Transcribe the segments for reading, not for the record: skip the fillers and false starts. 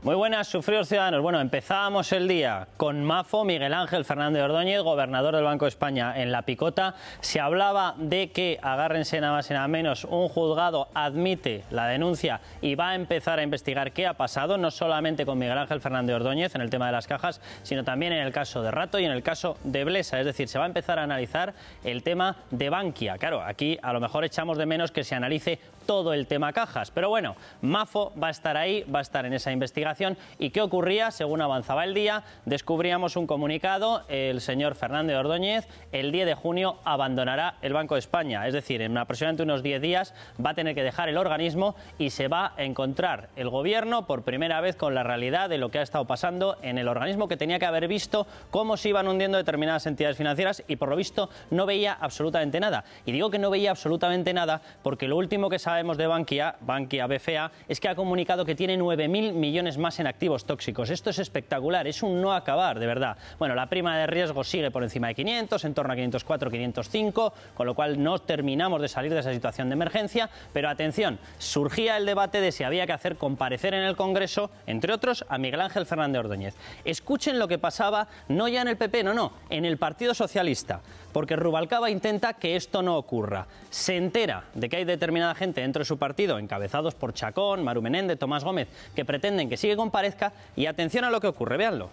Muy buenas, sufridos ciudadanos. Bueno, empezábamos el día con Mafo, Miguel Ángel Fernández Ordóñez, gobernador del Banco de España, en la picota. Se hablaba de que, agárrense nada más y nada menos, un juzgado admite la denuncia y va a empezar a investigar qué ha pasado, no solamente con Miguel Ángel Fernández Ordóñez en el tema de las cajas, sino también en el caso de Rato y en el caso de Blesa. Es decir, se va a empezar a analizar el tema de Bankia. Claro, aquí a lo mejor echamos de menos que se analice todo el tema cajas, pero bueno, Mafo va a estar ahí, va a estar en esa investigación. ¿Y qué ocurría? Según avanzaba el día, descubríamos un comunicado: el señor Fernández Ordóñez el 10 de junio abandonará el Banco de España, es decir, en aproximadamente unos 10 días va a tener que dejar el organismo y se va a encontrar el gobierno por primera vez con la realidad de lo que ha estado pasando en el organismo, que tenía que haber visto cómo se iban hundiendo determinadas entidades financieras y por lo visto no veía absolutamente nada. Y digo que no veía absolutamente nada porque lo último que sabemos de Bankia BFA, es que ha comunicado que tiene 9.000 millones más en activos tóxicos. Esto es espectacular, es un no acabar, de verdad. Bueno, la prima de riesgo sigue por encima de 500, en torno a 504, 505, con lo cual no terminamos de salir de esa situación de emergencia, pero atención, surgía el debate de si había que hacer comparecer en el Congreso, entre otros, a Miguel Ángel Fernández Ordóñez. Escuchen lo que pasaba, no ya en el PP, no, en el Partido Socialista, porque Rubalcaba intenta que esto no ocurra. Se entera de que hay determinada gente dentro de su partido, encabezados por Chacón, Maru Menéndez, Tomás Gómez, que pretenden que sí que comparezca, y atención a lo que ocurre, véanlo.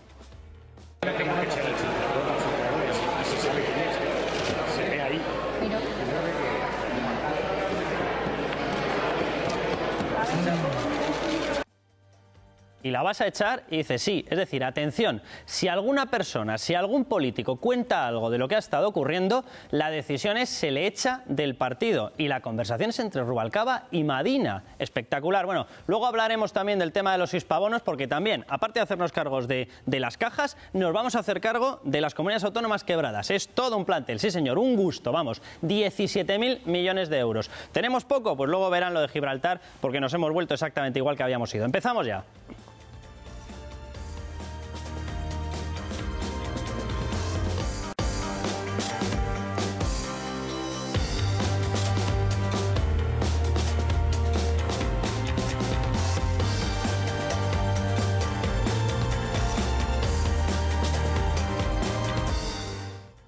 Y la vas a echar y dice sí. Es decir, atención, si alguna persona, si algún político cuenta algo de lo que ha estado ocurriendo, la decisión es se le echa del partido. Y la conversación es entre Rubalcaba y Madina. Espectacular. Bueno, luego hablaremos también del tema de los hispabonos, porque también, aparte de hacernos cargos de las cajas, nos vamos a hacer cargo de las comunidades autónomas quebradas. Es todo un plantel, sí señor, un gusto, vamos, 17.000 millones de euros. ¿Tenemos poco? Pues luego verán lo de Gibraltar, porque nos hemos vuelto exactamente igual que habíamos ido. Empezamos ya.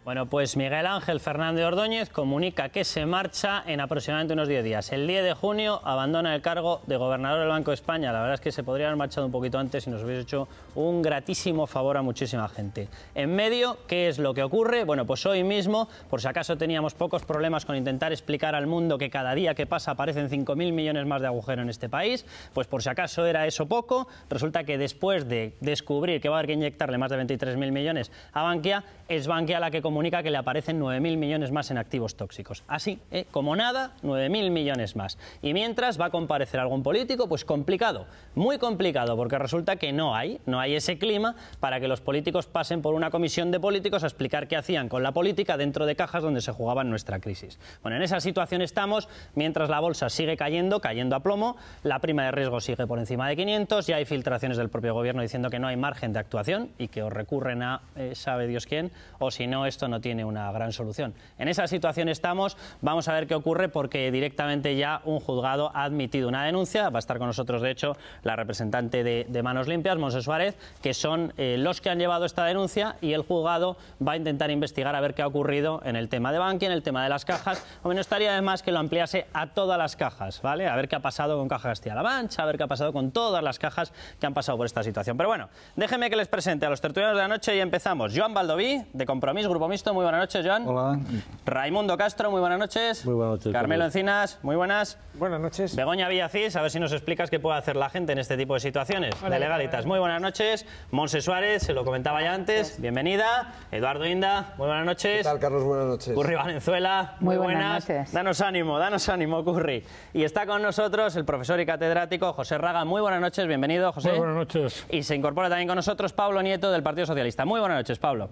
Bueno, pues Miguel Ángel Fernández Ordóñez comunica que se marcha en aproximadamente unos 10 días. El 10 de junio abandona el cargo de gobernador del Banco de España. La verdad es que se podría haber marchado un poquito antes y nos hubiese hecho un gratísimo favor a muchísima gente. En medio, ¿qué es lo que ocurre? Bueno, pues hoy mismo, por si acaso teníamos pocos problemas con intentar explicar al mundo que cada día que pasa aparecen 5.000 millones más de agujero en este país, pues por si acaso era eso poco, resulta que después de descubrir que va a haber que inyectarle más de 23.000 millones a Bankia, es Bankia la que comunica que le aparecen 9.000 millones más en activos tóxicos. Así, como nada, 9.000 millones más. Y mientras va a comparecer algún político, pues complicado, muy complicado, porque resulta que no hay ese clima para que los políticos pasen por una comisión de políticos a explicar qué hacían con la política dentro de cajas donde se jugaba nuestra crisis. Bueno, en esa situación estamos, mientras la bolsa sigue cayendo a plomo, la prima de riesgo sigue por encima de 500, ya hay filtraciones del propio gobierno diciendo que no hay margen de actuación y que os recurren a sabe Dios quién, o si no, esto no tiene una gran solución. En esa situación estamos, vamos a ver qué ocurre, porque directamente ya un juzgado ha admitido una denuncia. Va a estar con nosotros, de hecho, la representante de Manos Limpias, Montse Suárez, que son los que han llevado esta denuncia, y el juzgado va a intentar investigar a ver qué ha ocurrido en el tema de Bankia, en el tema de las cajas. Hombre, no estaría de más que lo ampliase a todas las cajas, ¿vale? A ver qué ha pasado con Caja Castilla-La Mancha, a ver qué ha pasado con todas las cajas que han pasado por esta situación. Pero bueno, déjenme que les presente a los tertulianos de la noche y empezamos. Joan Baldoví, de Compromís, Grupo Mixto, muy buenas noches, Joan. Hola. Raimundo Castro, muy buenas noches. Muy buenas noches. Carmelo Encinas, muy buenas. Buenas noches. Begoña Villacís, a ver si nos explicas qué puede hacer la gente en este tipo de situaciones. Hola, de Legalitas, muy buenas noches. Montse Suárez, se lo comentaba ya antes, bienvenida. Eduardo Inda, muy buenas noches. ¿Qué tal, Carlos? Buenas noches. Curry Valenzuela, muy buenas noches. Danos ánimo, Curry. Y está con nosotros el profesor y catedrático José Raga, muy buenas noches, bienvenido, José. Muy buenas noches. Y se incorpora también con nosotros Pablo Nieto, del Partido Socialista. Muy buenas noches, Pablo.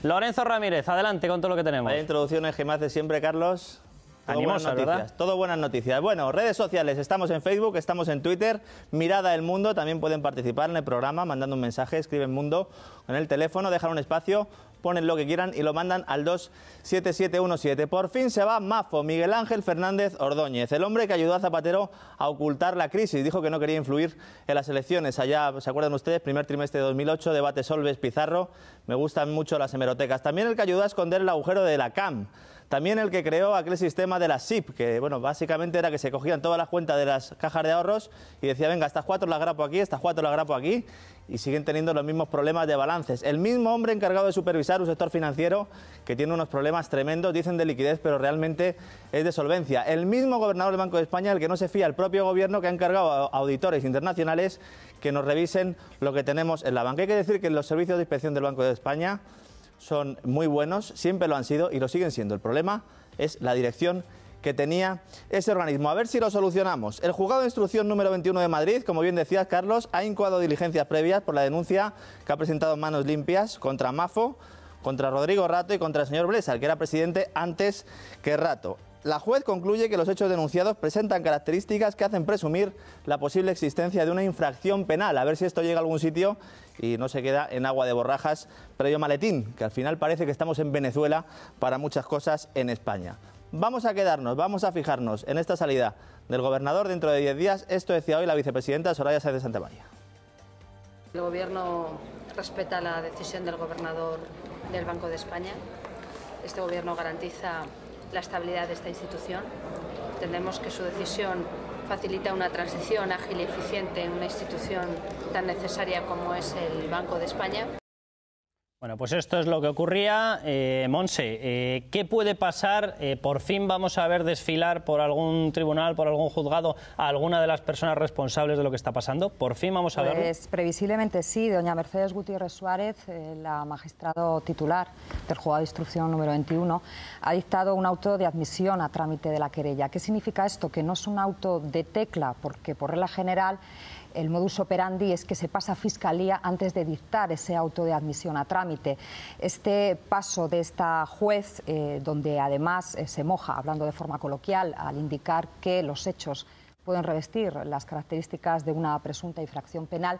Lorenzo Ramírez, adelante con todo lo que tenemos. Vaya introducciones que me hace siempre, Carlos. Animosa, ¿verdad? Todo buenas noticias. Bueno, redes sociales, estamos en Facebook, estamos en Twitter, Mirada El Mundo, también pueden participar en el programa mandando un mensaje, escriben Mundo en el teléfono, dejar un espacio ponen lo que quieran y lo mandan al 27717. Por fin se va Mafo, Miguel Ángel Fernández Ordóñez, el hombre que ayudó a Zapatero a ocultar la crisis. Dijo que no quería influir en las elecciones. Allá, ¿se acuerdan ustedes? Primer trimestre de 2008, debate Solbes, Pizarro. Me gustan mucho las hemerotecas. También el que ayudó a esconder el agujero de la CAM. También el que creó aquel sistema de la SIP, que bueno, básicamente era que se cogían todas las cuentas de las cajas de ahorros y decía, venga, estas 4 las grapo aquí, estas 4 las grapo aquí, y siguen teniendo los mismos problemas de balances. El mismo hombre encargado de supervisar un sector financiero que tiene unos problemas tremendos, dicen de liquidez, pero realmente es de solvencia. El mismo gobernador del Banco de España, el que no se fía, el propio gobierno, que ha encargado a auditores internacionales que nos revisen lo que tenemos en la banca. Hay que decir que los servicios de inspección del Banco de España son muy buenos, siempre lo han sido y lo siguen siendo. El problema es la dirección que tenía ese organismo. A ver si lo solucionamos. El juzgado de instrucción número 21 de Madrid, como bien decías, Carlos, ha incoado diligencias previas por la denuncia que ha presentado Manos Limpias contra Mafo, contra Rodrigo Rato y contra el señor Blesa, el que era presidente antes que Rato. La juez concluye que los hechos denunciados presentan características que hacen presumir la posible existencia de una infracción penal. A ver si esto llega a algún sitio y no se queda en agua de borrajas previo maletín, que al final parece que estamos en Venezuela para muchas cosas en España. Vamos a quedarnos, vamos a fijarnos en esta salida del gobernador dentro de 10 días. Esto decía hoy la vicepresidenta Soraya Sáenz de Santamaría. El Gobierno respeta la decisión del gobernador del Banco de España. Este Gobierno garantiza la estabilidad de esta institución. Entendemos que su decisión facilita una transición ágil y eficiente en una institución tan necesaria como es el Banco de España. Bueno, pues esto es lo que ocurría. Monse, ¿qué puede pasar? ¿Por fin vamos a ver desfilar por algún tribunal, por algún juzgado, a alguna de las personas responsables de lo que está pasando? ¿Por fin vamos a verlo? Pues previsiblemente sí. Doña Mercedes Gutiérrez Suárez, la magistrado titular del juzgado de instrucción número 21, ha dictado un auto de admisión a trámite de la querella. ¿Qué significa esto? Que no es un auto de tecla, porque por regla general el modus operandi es que se pasa a Fiscalía antes de dictar ese auto de admisión a trámite. Este paso de esta juez, donde además se moja, hablando de forma coloquial, al indicar que los hechos pueden revestir las características de una presunta infracción penal,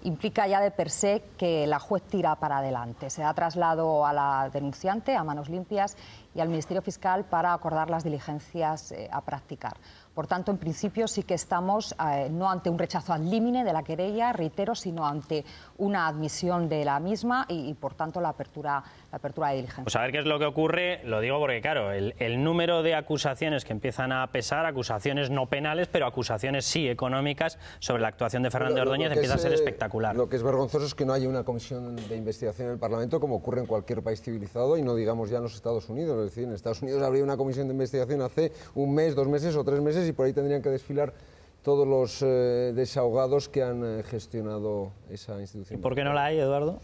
implica ya de per se que la juez tira para adelante. Se da traslado a la denunciante, a Manos Limpias, y al Ministerio Fiscal para acordar las diligencias a practicar. Por tanto, en principio sí que estamos no ante un rechazo ad limine de la querella, reitero, sino ante una admisión de la misma y por tanto, la apertura de diligencia. Pues a ver qué es lo que ocurre, lo digo porque, claro, el número de acusaciones que empiezan a pesar, acusaciones no penales, pero acusaciones sí económicas sobre la actuación de Fernández Ordóñez, empieza a ser espectacular. Lo que es vergonzoso es que no haya una comisión de investigación en el Parlamento, como ocurre en cualquier país civilizado, y no digamos ya en los Estados Unidos. Es decir, en Estados Unidos habría una comisión de investigación hace un mes, 2 meses o 3 meses, y por ahí tendrían que desfilar todos los desahogados que han gestionado esa institución. ¿Y por qué no la hay, Eduardo?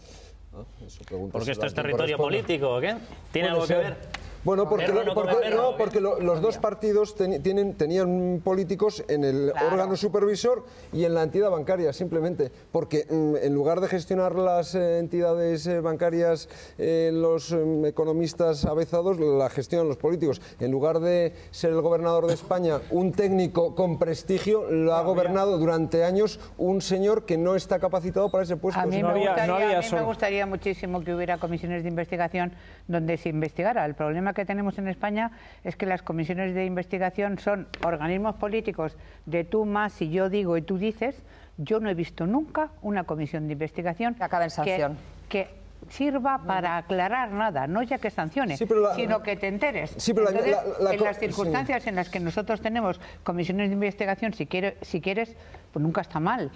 ¿Porque esto es territorio político o qué? ¿Tiene algo que ver? Bueno, porque los dos partidos tenían políticos en el órgano supervisor y en la entidad bancaria, simplemente. Porque en lugar de gestionar las entidades bancarias los economistas avezados, la gestionan los políticos. En lugar de ser el gobernador de España un técnico con prestigio, lo ha gobernado durante años un señor que no está capacitado para ese puesto. A mí me gustaría muchísimo que hubiera comisiones de investigación donde se investigara. El problema que tenemos en España es que las comisiones de investigación son organismos políticos de tú más y yo digo y tú dices. Yo no he visto nunca una comisión de investigación que sirva para aclarar nada, no ya que sancione, sino que te enteres. Entonces, en las circunstancias en las que nosotros tenemos comisiones de investigación, si quieres, pues nunca está mal.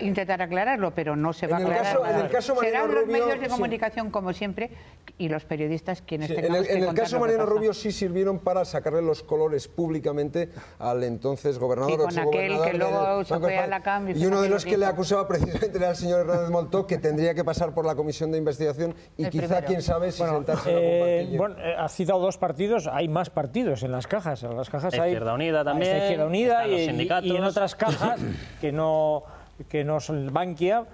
Intentar aclararlo, pero no se va a aclarar nada. Serán los medios de comunicación, como siempre, y los periodistas quienes tengamos que contar. En el caso Mariano Rubio sí sirvieron para sacarle los colores públicamente al entonces gobernador. Y con aquel que luego se fue a la CAM. Y uno de los que le acusaba precisamente era el señor Hernández Moltó, que tendría que pasar por la comisión de investigación y quizá, quién sabe, si sentarse en la compartilla. Ha citado 2 partidos, hay más partidos en las cajas. En las cajas hay Izquierda Unida también, Izquierda Unida y en otras cajas que no son Bankia,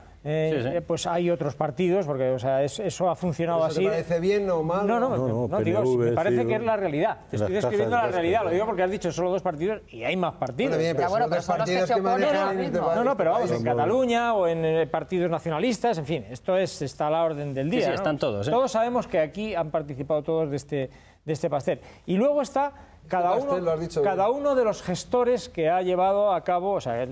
pues hay otros partidos, porque o sea, eso ha funcionado así. ¿Te parece bien o mal? No, digo, me parece que es la realidad. Te estoy describiendo la realidad, lo digo porque has dicho solo 2 partidos y hay más partidos. Bueno, bien, pero son partidos que manejan... pero vamos, en Cataluña o en partidos nacionalistas, en fin, esto está a la orden del día. Sí, están todos. Todos sabemos que aquí han participado todos de este pastel. Y luego está cada uno de los gestores que ha llevado a cabo, o sea,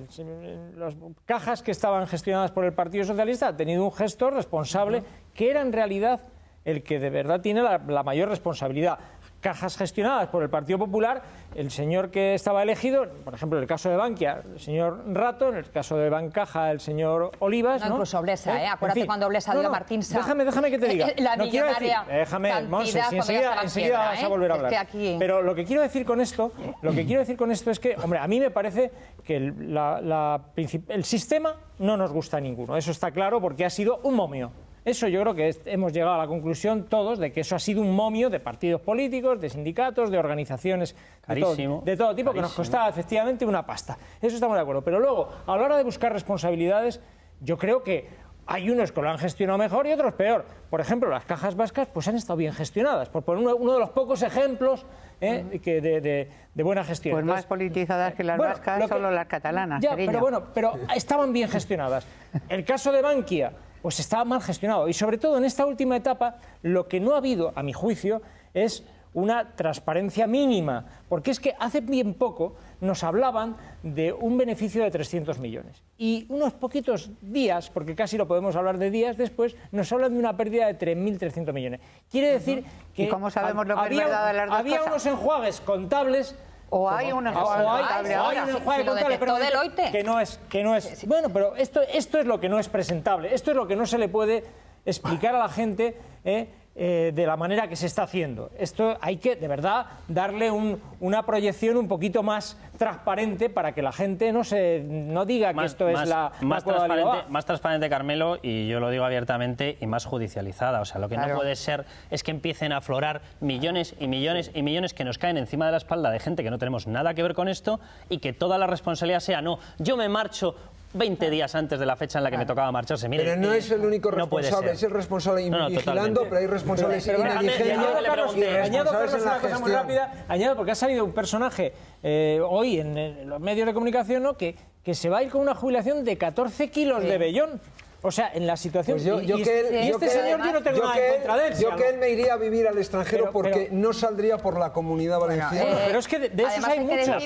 las cajas que estaban gestionadas por el Partido Socialista ha tenido un gestor responsable que era en realidad el que de verdad tiene la mayor responsabilidad. Cajas gestionadas por el Partido Popular, el señor que estaba elegido, por ejemplo, en el caso de Bankia, el señor Rato, en el caso de Bancaja, el señor Olivas. No, incluso Blesa, acuérdate en fin, cuando Blesa dio a Martín Sá. Déjame que te diga. La millonaria déjame, Monse, si enseguida vas a volver a hablar. Pero lo que quiero decir con esto, es que, hombre, a mí me parece que el sistema no nos gusta a ninguno. Eso está claro porque ha sido un momio. Eso yo creo que hemos llegado a la conclusión todos de que eso ha sido un momio de partidos políticos, de sindicatos, de organizaciones de todo tipo, que nos costaba efectivamente una pasta. Eso estamos de acuerdo. Pero luego, a la hora de buscar responsabilidades, yo creo que hay unos que lo han gestionado mejor y otros peor. Por ejemplo, las cajas vascas pues han estado bien gestionadas, por poner uno de los pocos ejemplos de buena gestión. Pues más politizadas que las vascas, solo las catalanas. Ya, pero estaban bien gestionadas. El caso de Bankia pues estaba mal gestionado. Y sobre todo en esta última etapa, lo que no ha habido, a mi juicio, es una transparencia mínima. Porque es que hace bien poco nos hablaban de un beneficio de 300 millones. Y unos poquitos días, porque casi lo podemos hablar de días después, nos hablan de una pérdida de 3.300 millones. Quiere decir que ¿y cómo sabemos lo que es verdad de las dos había cosas? Unos enjuagues contables. O hay un enjuague contable que no es. Bueno, pero esto es lo que no es presentable. Esto es lo que no se le puede explicar a la gente de la manera que se está haciendo. Esto hay que, de verdad, darle una proyección un poquito más transparente para que la gente no diga que esto es la más transparente, Carmelo, y yo lo digo abiertamente, y más judicializada. O sea, lo que no puede ser es que empiecen a aflorar millones y millones y millones que nos caen encima de la espalda de gente que no tenemos nada que ver con esto y que toda la responsabilidad sea, no, yo me marcho 20 días antes de la fecha en la que me tocaba marcharse. Mire, pero no es el único responsable, es el responsable vigilando, pero hay responsables indigentes y responsables en la gestión. Añado porque ha salido un personaje hoy en los medios de comunicación, ¿no? que se va a ir con una jubilación de 14 kilos de vellón. O sea, en la situación... Pues este señor yo no tengo nada en contra de él. Yo que él me iría a vivir al extranjero porque no saldría por la Comunidad Valenciana. Pero es que de esos hay muchos.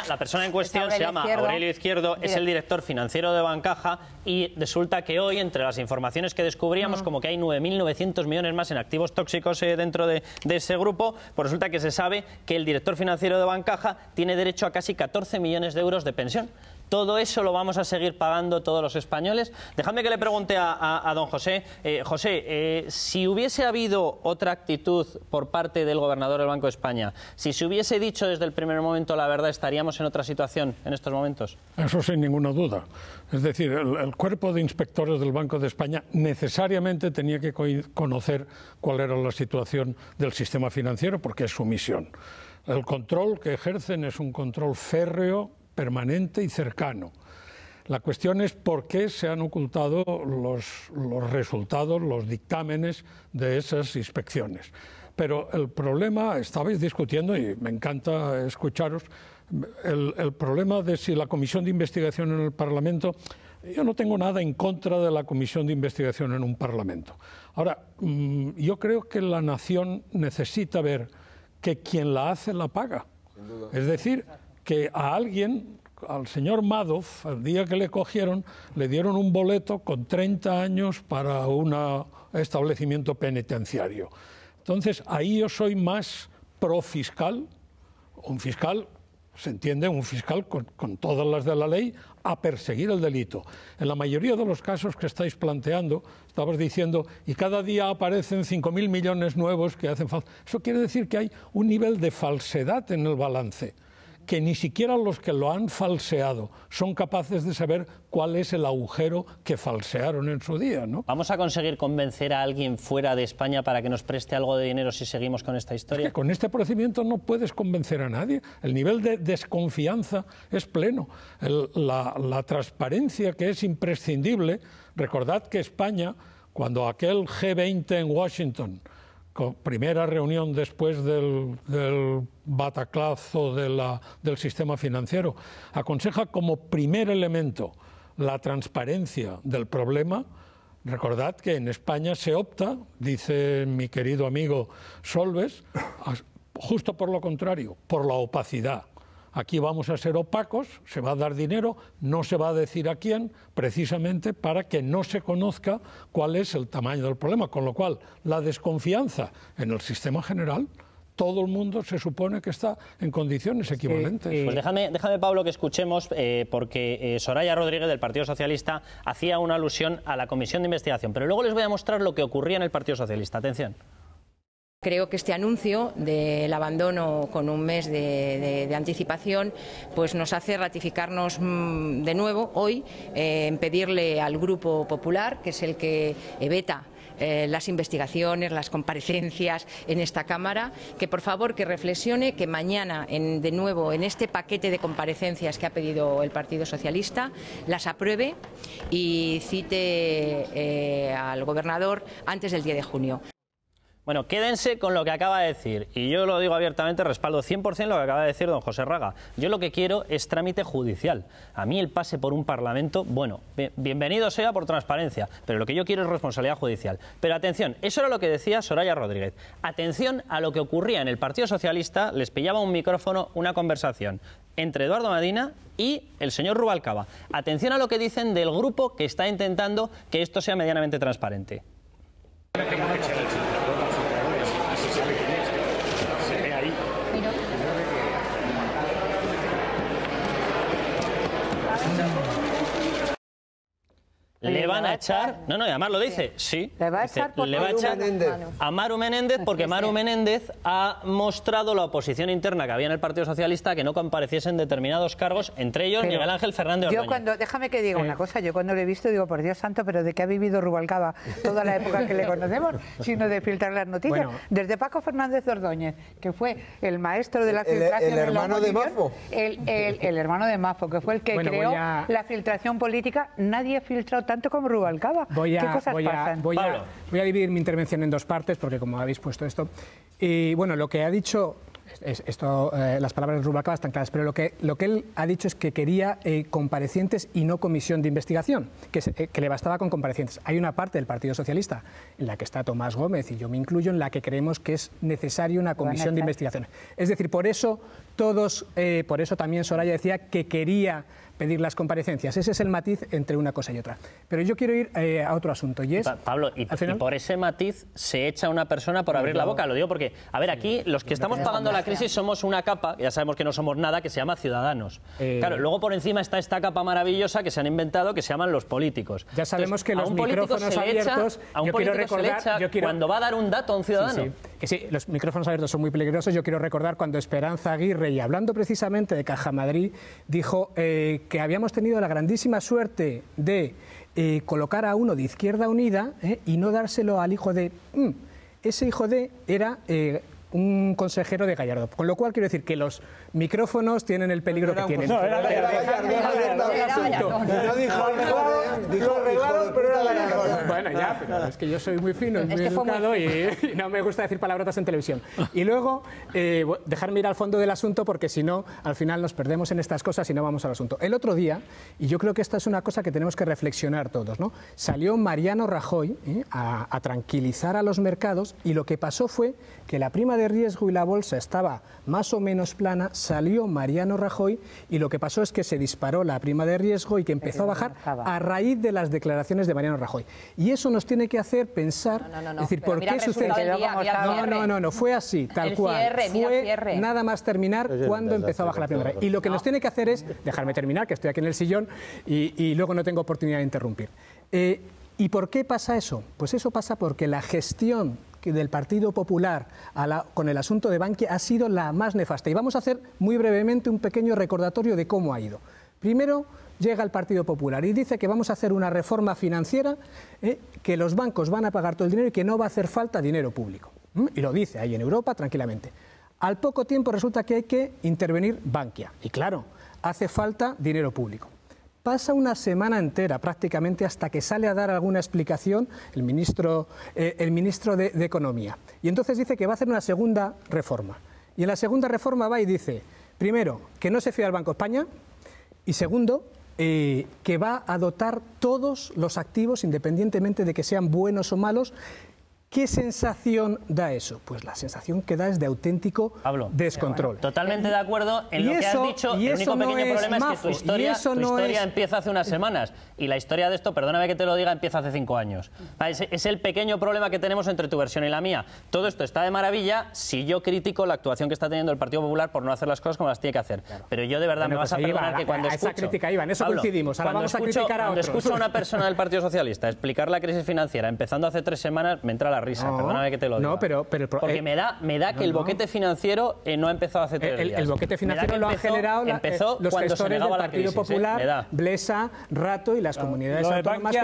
La persona en cuestión se llama Aurelio Izquierdo, es el director financiero de Bancaja y resulta que hoy, entre las informaciones que descubríamos, como que hay 9.900 millones más en activos tóxicos dentro de ese grupo, pues resulta que se sabe que el director financiero de Bancaja tiene derecho a casi 14 millones de euros de pensión. Todo eso lo vamos a seguir pagando todos los españoles. Dejadme que le pregunte a don José. José, si hubiese habido otra actitud por parte del gobernador del Banco de España, si se hubiese dicho desde el primer momento la verdad, ¿estaríamos en otra situación en estos momentos? Eso sin ninguna duda. Es decir, el cuerpo de inspectores del Banco de España necesariamente tenía que conocer cuál era la situación del sistema financiero, porque es su misión. El control que ejercen es un control férreo, permanente y cercano. La cuestión es por qué se han ocultado los resultados, los dictámenes de esas inspecciones. Pero el problema, estabais discutiendo, y me encanta escucharos, el problema de si la comisión de investigación en el Parlamento, yo no tengo nada en contra de la comisión de investigación en un Parlamento. Ahora, yo creo que la nación necesita ver que quien la hace la paga. Es decir, que a alguien, al señor Madoff, el día que le cogieron, le dieron un boleto con 30 años para un establecimiento penitenciario. Entonces, ahí yo soy más pro fiscal, un fiscal, se entiende, un fiscal con todas las de la ley, a perseguir el delito. En la mayoría de los casos que estáis planteando, estabas diciendo, y cada día aparecen 5.000 millones nuevos que hacen falta. Eso quiere decir que hay un nivel de falsedad en el balance que ni siquiera los que lo han falseado son capaces de saber cuál es el agujero que falsearon en su día, ¿no? ¿Vamos a conseguir convencer a alguien fuera de España para que nos preste algo de dinero si seguimos con esta historia? Es que con este procedimiento no puedes convencer a nadie. El nivel de desconfianza es pleno. La transparencia, que es imprescindible. Recordad que España, cuando aquel G20 en Washington, primera reunión después del bataclazo del sistema financiero, aconseja como primer elemento la transparencia del problema. Recordad que en España se opta, dice mi querido amigo Solbes, justo por lo contrario, por la opacidad. Aquí vamos a ser opacos, se va a dar dinero, no se va a decir a quién, precisamente para que no se conozca cuál es el tamaño del problema. Con lo cual, la desconfianza en el sistema general, todo el mundo se supone que está en condiciones equivalentes. Pues déjame, Pablo, que escuchemos, porque Soraya Rodríguez, del Partido Socialista, hacía una alusión a la comisión de investigación. Pero luego les voy a mostrar lo que ocurría en el Partido Socialista. Atención. Creo que este anuncio del abandono con un mes de anticipación pues nos hace ratificarnos de nuevo hoy en pedirle al Grupo Popular, que es el que veta las investigaciones, las comparecencias en esta Cámara, que por favor que reflexione, que mañana de nuevo en este paquete de comparecencias que ha pedido el Partido Socialista las apruebe y cite al gobernador antes del 10 de junio. Bueno, quédense con lo que acaba de decir, y yo lo digo abiertamente, respaldo 100% lo que acaba de decir don José Raga. Yo lo que quiero es trámite judicial. A mí el pase por un parlamento, bueno, bienvenido sea por transparencia, pero lo que yo quiero es responsabilidad judicial. Pero atención, eso era lo que decía Soraya Rodríguez. Atención a lo que ocurría en el Partido Socialista, les pillaba un micrófono, una conversación entre Eduardo Medina y el señor Rubalcaba. Atención a lo que dicen del grupo que está intentando que esto sea medianamente transparente. Le van a echar, no, y además lo dice, sí, le va a echar a Maru Menéndez, porque Maru Menéndez ha mostrado la oposición interna que había en el Partido Socialista a que no compareciesen determinados cargos, entre ellos Miguel Ángel Fernández Ordóñez. Déjame que diga una cosa, yo cuando lo he visto digo, por Dios santo, pero ¿de qué ha vivido Rubalcaba toda la época que le conocemos? Sino de filtrar las noticias. Bueno, desde Paco Fernández Ordóñez, que fue el maestro de la filtración el hermano de Mafo. El hermano de Mafo, que fue el que creó la filtración política, nadie ha filtrado tanto como Rubalcaba. ¿Qué cosas pasan? Voy a dividir mi intervención en dos partes, porque como habéis puesto esto, y bueno, lo que ha dicho, las palabras de Rubalcaba están claras, pero lo que él ha dicho es que quería comparecientes y no comisión de investigación, que le bastaba con comparecientes. Hay una parte del Partido Socialista en la que está Tomás Gómez, y yo me incluyo, en la que creemos que es necesaria una comisión de investigación. Es decir, por eso también Soraya decía que quería pedir las comparecencias. Ese es el matiz entre una cosa y otra. Pero yo quiero ir a otro asunto, y es... Pablo, y por ese matiz se echa una persona por abrir la boca. Lo digo porque, a ver, aquí los que estamos pagando la crisis somos una capa, ya sabemos que no somos nada, que se llama Ciudadanos. Claro, luego por encima está esta capa maravillosa que se han inventado, que se llaman los políticos. Ya sabemos que los micrófonos abiertos... A un político se le echa cuando va a dar un dato a un ciudadano. Sí, los micrófonos abiertos son muy peligrosos. Yo quiero recordar cuando Esperanza Aguirre, y hablando precisamente de Caja Madrid, dijo que habíamos tenido la grandísima suerte de colocar a uno de Izquierda Unida y no dárselo al hijo de... Ese hijo de era un consejero de Gallardo. Con lo cual quiero decir que los micrófonos tienen el peligro que tienen. No, era Gallardo. No dijo arreglado, pero era Gallardo. Bueno, ya, pero es que yo soy muy fino y muy educado y no me gusta decir palabrotas en televisión. Y luego, dejarme ir al fondo del asunto, porque si no, al final nos perdemos en estas cosas y no vamos al asunto. El otro día, y yo creo que esta es una cosa que tenemos que reflexionar todos, ¿no? Salió Mariano Rajoy a tranquilizar a los mercados, y lo que pasó fue que la prima de riesgo y la bolsa estaba más o menos plana. Salió Mariano Rajoy y lo que pasó es que se disparó la prima de riesgo y que empezó a bajar a raíz de las declaraciones de Mariano Rajoy. Y eso nos tiene que hacer pensar, es decir, ¿por qué sucede? No, fue así, tal cual. Fue nada más terminar cuando empezó a bajar la prima. Y lo que nos tiene que hacer es, dejarme terminar, que estoy aquí en el sillón y luego no tengo oportunidad de interrumpir. ¿Y por qué pasa eso? Pues eso pasa porque la gestión del Partido Popular con el asunto de Bankia ha sido la más nefasta. Y vamos a hacer muy brevemente un pequeño recordatorio de cómo ha ido. Primero, llega el Partido Popular y dice que vamos a hacer una reforma financiera, que los bancos van a pagar todo el dinero y que no va a hacer falta dinero público. Y lo dice ahí en Europa tranquilamente. Al poco tiempo resulta que hay que intervenir Bankia. Y claro, hace falta dinero público. Pasa una semana entera prácticamente hasta que sale a dar alguna explicación el ministro de Economía. Y entonces dice que va a hacer una segunda reforma. Y en la segunda reforma va y dice, primero, que no se fía al Banco de España, y segundo, que va a dotar todos los activos, independientemente de que sean buenos o malos. ¿Qué sensación da eso? Pues la sensación que da es de auténtico descontrol. Totalmente de acuerdo en lo que has dicho. El único pequeño problema es que tu historia empieza hace unas semanas. Y la historia de esto, perdóname que te lo diga, empieza hace 5 años. Es el pequeño problema que tenemos entre tu versión y la mía. Todo esto está de maravilla si yo critico la actuación que está teniendo el Partido Popular por no hacer las cosas como las tiene que hacer. Pero yo de verdad me vas a perdonar que cuando escucho... Esa crítica, Iván, eso coincidimos. Ahora vamos a criticar a otros. Cuando escucho a una persona del Partido Socialista explicar la crisis financiera empezando hace 3 semanas, me entra la risa. No, perdóname que te lo diga. No, pero porque me da que el boquete financiero no ha empezado hace 3 días. El boquete financiero lo han generado los gestores del Partido Popular, Blesa, Rato y las comunidades autónomas. El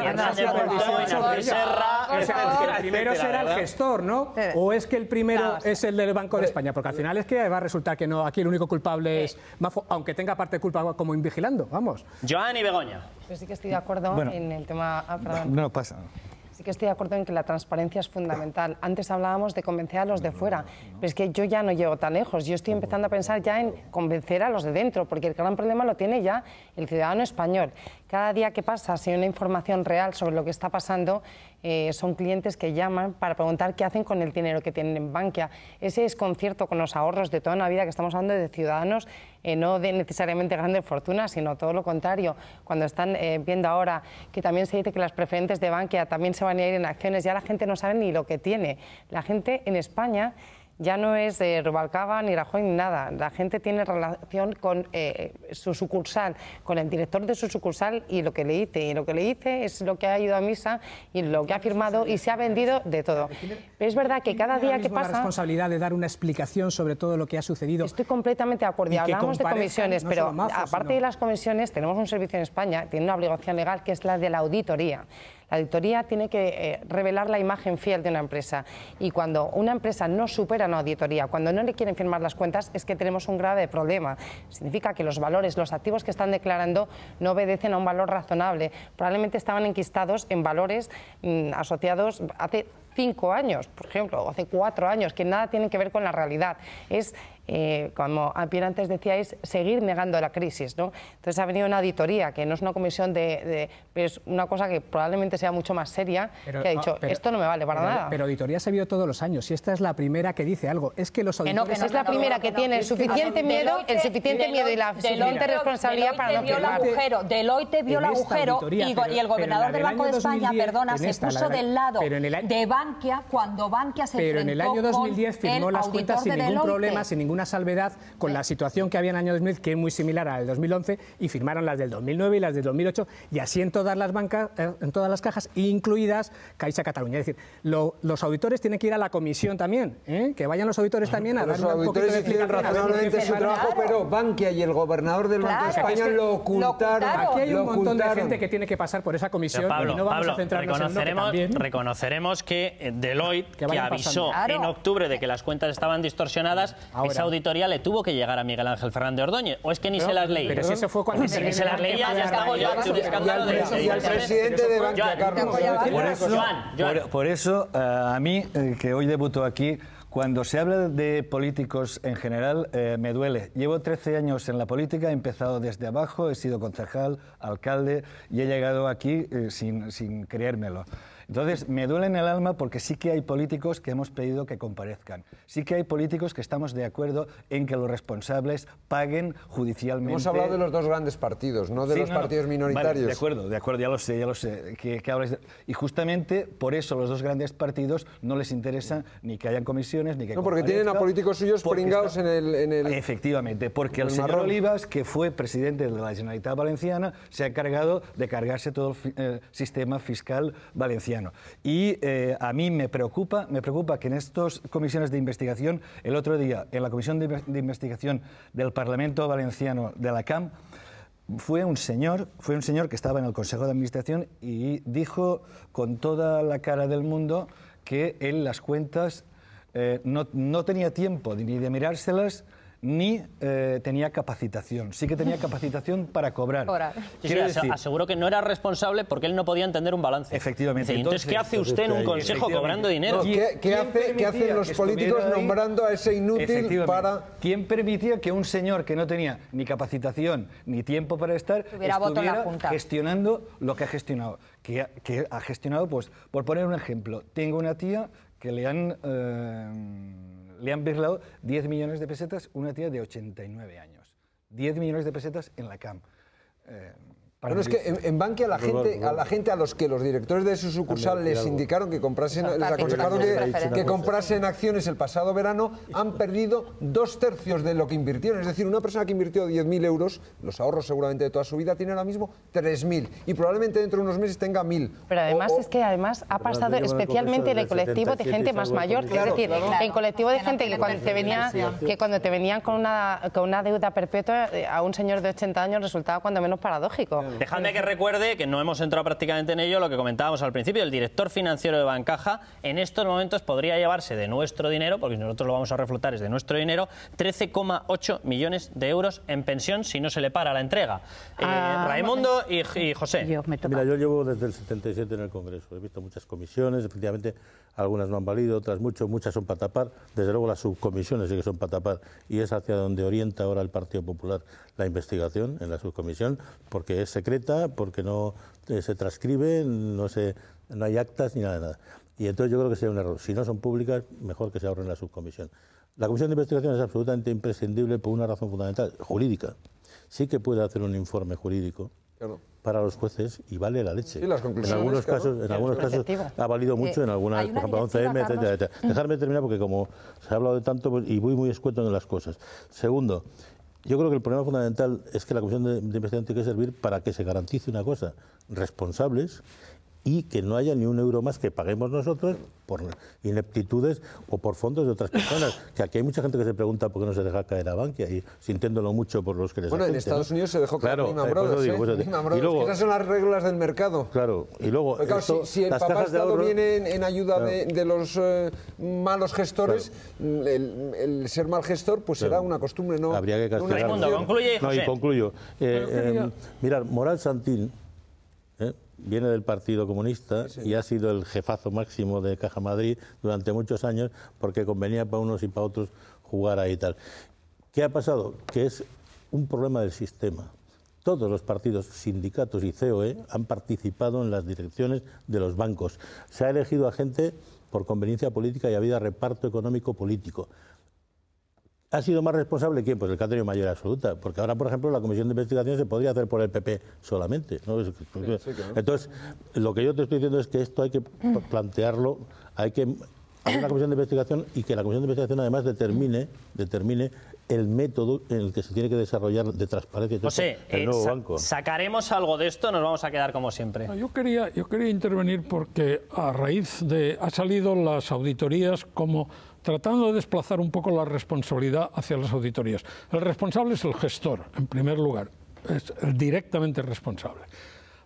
primero será el gestor, ¿no? ¿O es que el primero es el del Banco de España? Porque al final es que va a resultar que no, aquí el único culpable es Mafo, aunque tenga parte de culpa como invigilando, vamos. Joan y Begoña. Yo sí que estoy de acuerdo en el tema... No pasa. Sí que estoy de acuerdo en que la transparencia es fundamental. Antes hablábamos de convencer a los de fuera, pero es que yo ya no llego tan lejos. Yo estoy empezando a pensar ya en convencer a los de dentro, porque el gran problema lo tiene ya el ciudadano español. Cada día que pasa, si hay una información real sobre lo que está pasando, son clientes que llaman para preguntar qué hacen con el dinero que tienen en Bankia. Ese desconcierto con los ahorros de toda una vida, que estamos hablando de ciudadanos, no de necesariamente grandes fortunas, sino todo lo contrario. Cuando están viendo ahora que también se dice que las preferentes de Bankia también se van a ir en acciones, ya la gente no sabe ni lo que tiene. La gente en España ya no es Rubalcaba, ni Rajoy, ni nada. La gente tiene relación con su sucursal, con el director de su sucursal y lo que le dice. Y lo que le dice es lo que ha ido a misa y lo que ha firmado y se ha vendido de todo. Pero es verdad que cada día que pasa... la responsabilidad de dar una explicación sobre todo lo que ha sucedido. Estoy completamente de acuerdo. Y hablamos de comisiones, no pero aparte de las comisiones, tenemos un servicio en España, tiene una obligación legal, que es la de la auditoría. La auditoría tiene que revelar la imagen fiel de una empresa, y cuando una empresa no supera una auditoría, cuando no le quieren firmar las cuentas, es que tenemos un grave problema. Significa que los valores, los activos que están declarando no obedecen a un valor razonable. Probablemente estaban enquistados en valores asociados hace 5 años, por ejemplo, o hace 4 años, que nada tienen que ver con la realidad. Es, como bien antes decíais, seguir negando la crisis, ¿no? Entonces ha venido una auditoría, que no es una comisión pero es una cosa que probablemente sea mucho más seria, que ha dicho, esto no me vale para nada. Pero auditoría se ha habido todos los años, y esta es la primera que dice algo. Es que los auditores... no es la primera que tiene el suficiente miedo y la suficiente responsabilidad para no firmar. Deloitte vio el agujero y el gobernador del Banco de España, se puso del lado de Bankia cuando Bankia se enfrentó. Pero en el año 2010 firmó las cuentas sin ningún problema, sin ninguna salvedad, con la situación que había en el año 2000, que es muy similar al del 2011, y firmaron las del 2009 y las del 2008, y así en todas las bancas, en todas las cajas, incluidas Caixa Cataluña. Es decir, los auditores tienen que ir a la comisión también, que vayan los auditores también a dar un poquito de explicación. Los auditores hicieron razonablemente su trabajo, pero Bankia y el gobernador del Banco de España lo ocultaron. Aquí hay un montón de gente que tiene que pasar por esa comisión, Pablo, y no vamos a centrarnos en lo que también... Reconoceremos que Deloitte, que avisó en octubre de que las cuentas estaban distorsionadas, esa auditoría le tuvo que llegar a Miguel Ángel Fernández Ordóñez, o es que ni se las leía. Pero si eso fue cuando se las leía, ya estamos ya ante un escándalo y al presidente de Bankia, Por eso, a mí, que hoy debuto aquí, cuando se habla de políticos en general, me duele. Llevo 13 años en la política, he empezado desde abajo, he sido concejal, alcalde, y he llegado aquí sin creérmelo. Entonces, me duele en el alma porque sí que hay políticos que hemos pedido que comparezcan. Sí que hay políticos que estamos de acuerdo en que los responsables paguen judicialmente. Hemos hablado de los dos grandes partidos, no de los partidos minoritarios. Vale, de acuerdo, ya lo sé. Que habláis y justamente por eso los dos grandes partidos no les interesa ni que hayan comisiones, ni que... No, porque tienen a políticos suyos pringados en el... Efectivamente, porque el señor Olivas, que fue presidente de la Generalitat Valenciana, se ha encargado de cargarse todo el sistema fiscal valenciano. valenciano. Y a mí me preocupa que en estas comisiones de investigación, el otro día, en la comisión de investigación del Parlamento Valenciano de la CAM, fue un señor que estaba en el Consejo de Administración y dijo con toda la cara del mundo que él las cuentas no tenía tiempo ni de mirárselas, ni tenía capacitación. Sí que tenía capacitación para cobrar. Aseguró que no era responsable porque él no podía entender un balance. Efectivamente. Entonces, ¿qué hace usted en un consejo cobrando dinero? ¿Qué hacen los políticos nombrando a ese inútil para...? ¿Quién permitía que un señor que no tenía ni capacitación ni tiempo para estar estuviera gestionando lo que ha gestionado? Que ha gestionado, pues, por poner un ejemplo, tengo una tía que le han birlado 10 millones de pesetas, una tía de 89 años. 10 millones de pesetas en la CAM. Pero es que en Bankia a los que los directores de su sucursal les indicaron que comprasen, les aconsejaron que comprasen acciones el pasado verano, han perdido 2/3 de lo que invirtieron. Es decir, una persona que invirtió 10.000 euros, los ahorros seguramente de toda su vida, tiene ahora mismo 3.000 y probablemente dentro de unos meses tenga 1.000. Pero además ha pasado especialmente en el colectivo de gente más mayor, es decir, en colectivo de gente que cuando te venían con una deuda perpetua, a un señor de 80 años resultaba cuando menos paradójico. Dejadme que recuerde, que no hemos entrado prácticamente en ello, lo que comentábamos al principio. El director financiero de Bancaja en estos momentos podría llevarse de nuestro dinero, porque nosotros lo vamos a reflotar, es de nuestro dinero, 13,8 millones de euros en pensión si no se le para la entrega. Raimundo y José. Mira, yo llevo desde el 77 en el Congreso. He visto muchas comisiones, efectivamente algunas no han valido, otras muchas son para tapar. Desde luego las subcomisiones sí que son para tapar y es hacia donde orienta ahora el Partido Popular la investigación en la subcomisión, porque es secreta, porque no se transcribe, no hay actas ni nada. Y entonces yo creo que sería un error. Si no son públicas, mejor que se ahorren la subcomisión. La comisión de investigación es absolutamente imprescindible por una razón fundamental, jurídica. Sí que puede hacer un informe jurídico para los jueces y vale la leche. Las conclusiones, en algunos casos ha valido mucho, en algunas, por ejemplo, 11M, etcétera. Dejadme terminar porque como se ha hablado de tanto pues, y voy muy escueto en las cosas. Segundo, yo creo que el problema fundamental es que la comisión de investigación tiene que servir para que se garantice una cosa, responsables y que no haya ni un euro más que paguemos nosotros por ineptitudes o por fondos de otras personas. Que aquí hay mucha gente que se pregunta por qué no se deja caer a Bankia y sintiéndolo mucho por los que les en Estados Unidos se dejó caer Lehman Brothers. Y luego, esas son las reglas del mercado. Claro, y luego... si el papá Estado viene en ayuda de los malos gestores, el ser mal gestor pues será una costumbre, ¿no? Habría que castigar. Raimundo, concluye, José. No, y concluyo. Mirad, Moral Santín viene del Partido Comunista y ha sido el jefazo máximo de Caja Madrid durante muchos años porque convenía para unos y para otros jugar ahí y tal. ¿Qué ha pasado? Que es un problema del sistema. Todos los partidos, sindicatos y COE han participado en las direcciones de los bancos. Se ha elegido a gente por conveniencia política y ha habido reparto económico político. ¿Ha sido más responsable quién? Pues el que ha tenido mayoría absoluta. Porque ahora, por ejemplo, la comisión de investigación se podría hacer por el PP solamente, ¿no? Entonces, lo que yo te estoy diciendo es que esto hay que plantearlo, hay que hacer una comisión de investigación y que la comisión de investigación además determine el método en el que se tiene que desarrollar de transparencia el nuevo banco. ¿Sacaremos algo de esto o nos vamos a quedar como siempre? Yo quería intervenir porque a raíz de... ha salido las auditorías como tratando de desplazar un poco la responsabilidad hacia las auditorías. El responsable es el gestor, en primer lugar, es directamente responsable.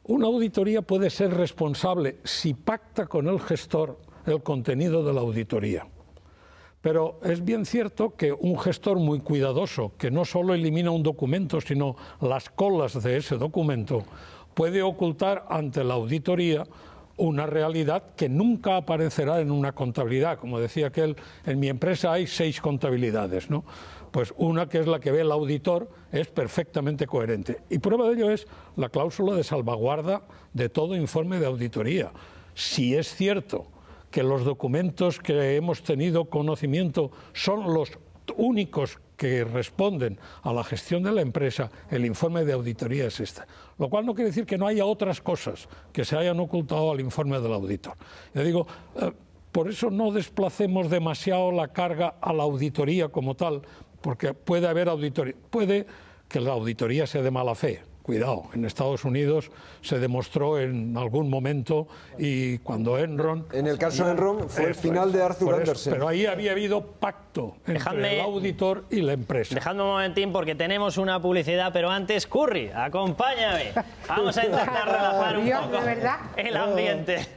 Una auditoría puede ser responsable si pacta con el gestor el contenido de la auditoría. Pero es bien cierto que un gestor muy cuidadoso, que no solo elimina un documento, sino las colas de ese documento, puede ocultar ante la auditoría una realidad que nunca aparecerá en una contabilidad. Como decía aquel, en mi empresa hay 6 contabilidades, ¿no? Pues una, que es la que ve el auditor, es perfectamente coherente. Y prueba de ello es la cláusula de salvaguarda de todo informe de auditoría. Si es cierto que los documentos que hemos tenido conocimiento son los únicos que responden a la gestión de la empresa, el informe de auditoría es este. Lo cual no quiere decir que no haya otras cosas que se hayan ocultado al informe del auditor. Yo digo, por eso no desplacemos demasiado la carga a la auditoría como tal, porque puede haber auditoría, puede que la auditoría sea de mala fe, Cuidado, en Estados Unidos se demostró en algún momento, y cuando Enron... En el caso de Enron fue el final de Arthur Andersen. Pero ahí había habido pacto entre el auditor y la empresa. Dejadme un momentín porque tenemos una publicidad, pero antes, Curry, acompáñame. Vamos a intentar relajar un poco el ambiente.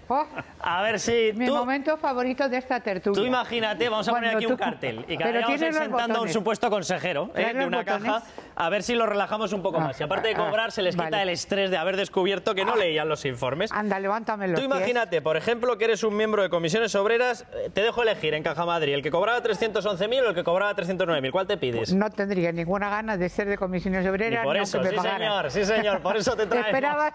A ver si Mi momento favorito de esta tertulia. Tú imagínate, vamos a poner aquí un cartel y que vayamos sentando a un supuesto consejero de una caja, a ver si lo relajamos un poco más. Y aparte de cobrar, se les quita el estrés de haber descubierto que no leían los informes. Anda, levántame los Tú imagínate, por ejemplo, que eres un miembro de comisiones obreras, te dejo elegir en Caja Madrid, el que cobraba 311.000 o el que cobraba 309.000. ¿Cuál te pides? No tendría ninguna gana de ser de comisiones obreras. Y por eso, sí señor, por eso te traemos. ¿Te esperabas?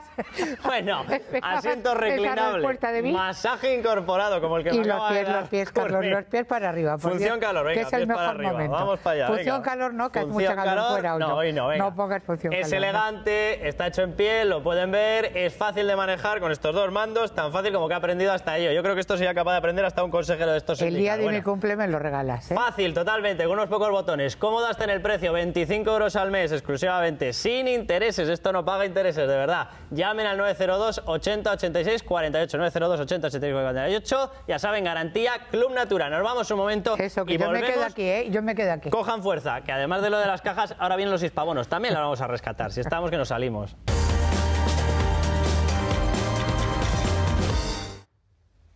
Bueno, asiento reclinable, masaje incorporado, como el que me acaba de dar. Los pies, Carlos, los pies para arriba. Función calor, venga, que es el pies para mejor arriba. Momento. Vamos para allá. Función calor no, que hace mucha calor fuera. No, hoy no, venga. No pongas función calor. Es elegante, está hecho en piel, lo pueden ver, es fácil de manejar con estos dos mandos, tan fácil como que ha aprendido hasta ello. Yo creo que esto sería capaz de aprender hasta un consejero de estos. El día de mi cumple me lo regalas, ¿eh? Fácil, totalmente, con unos pocos botones. Cómodo hasta en el precio, 25 euros al mes exclusivamente, sin intereses. Esto no paga intereses, de verdad. Llamen al 902 80 86 48, 902 80 86 48. Ya saben, garantía Club Natura. Nos vamos un momento. Eso, que y yo volvemos. me quedo aquí, ¿eh? Yo me quedo aquí. Cojan fuerza, que además de lo de las cajas, ahora vienen los hispabonos. También la vamos a rescatar. Si estamos, que nos salimos.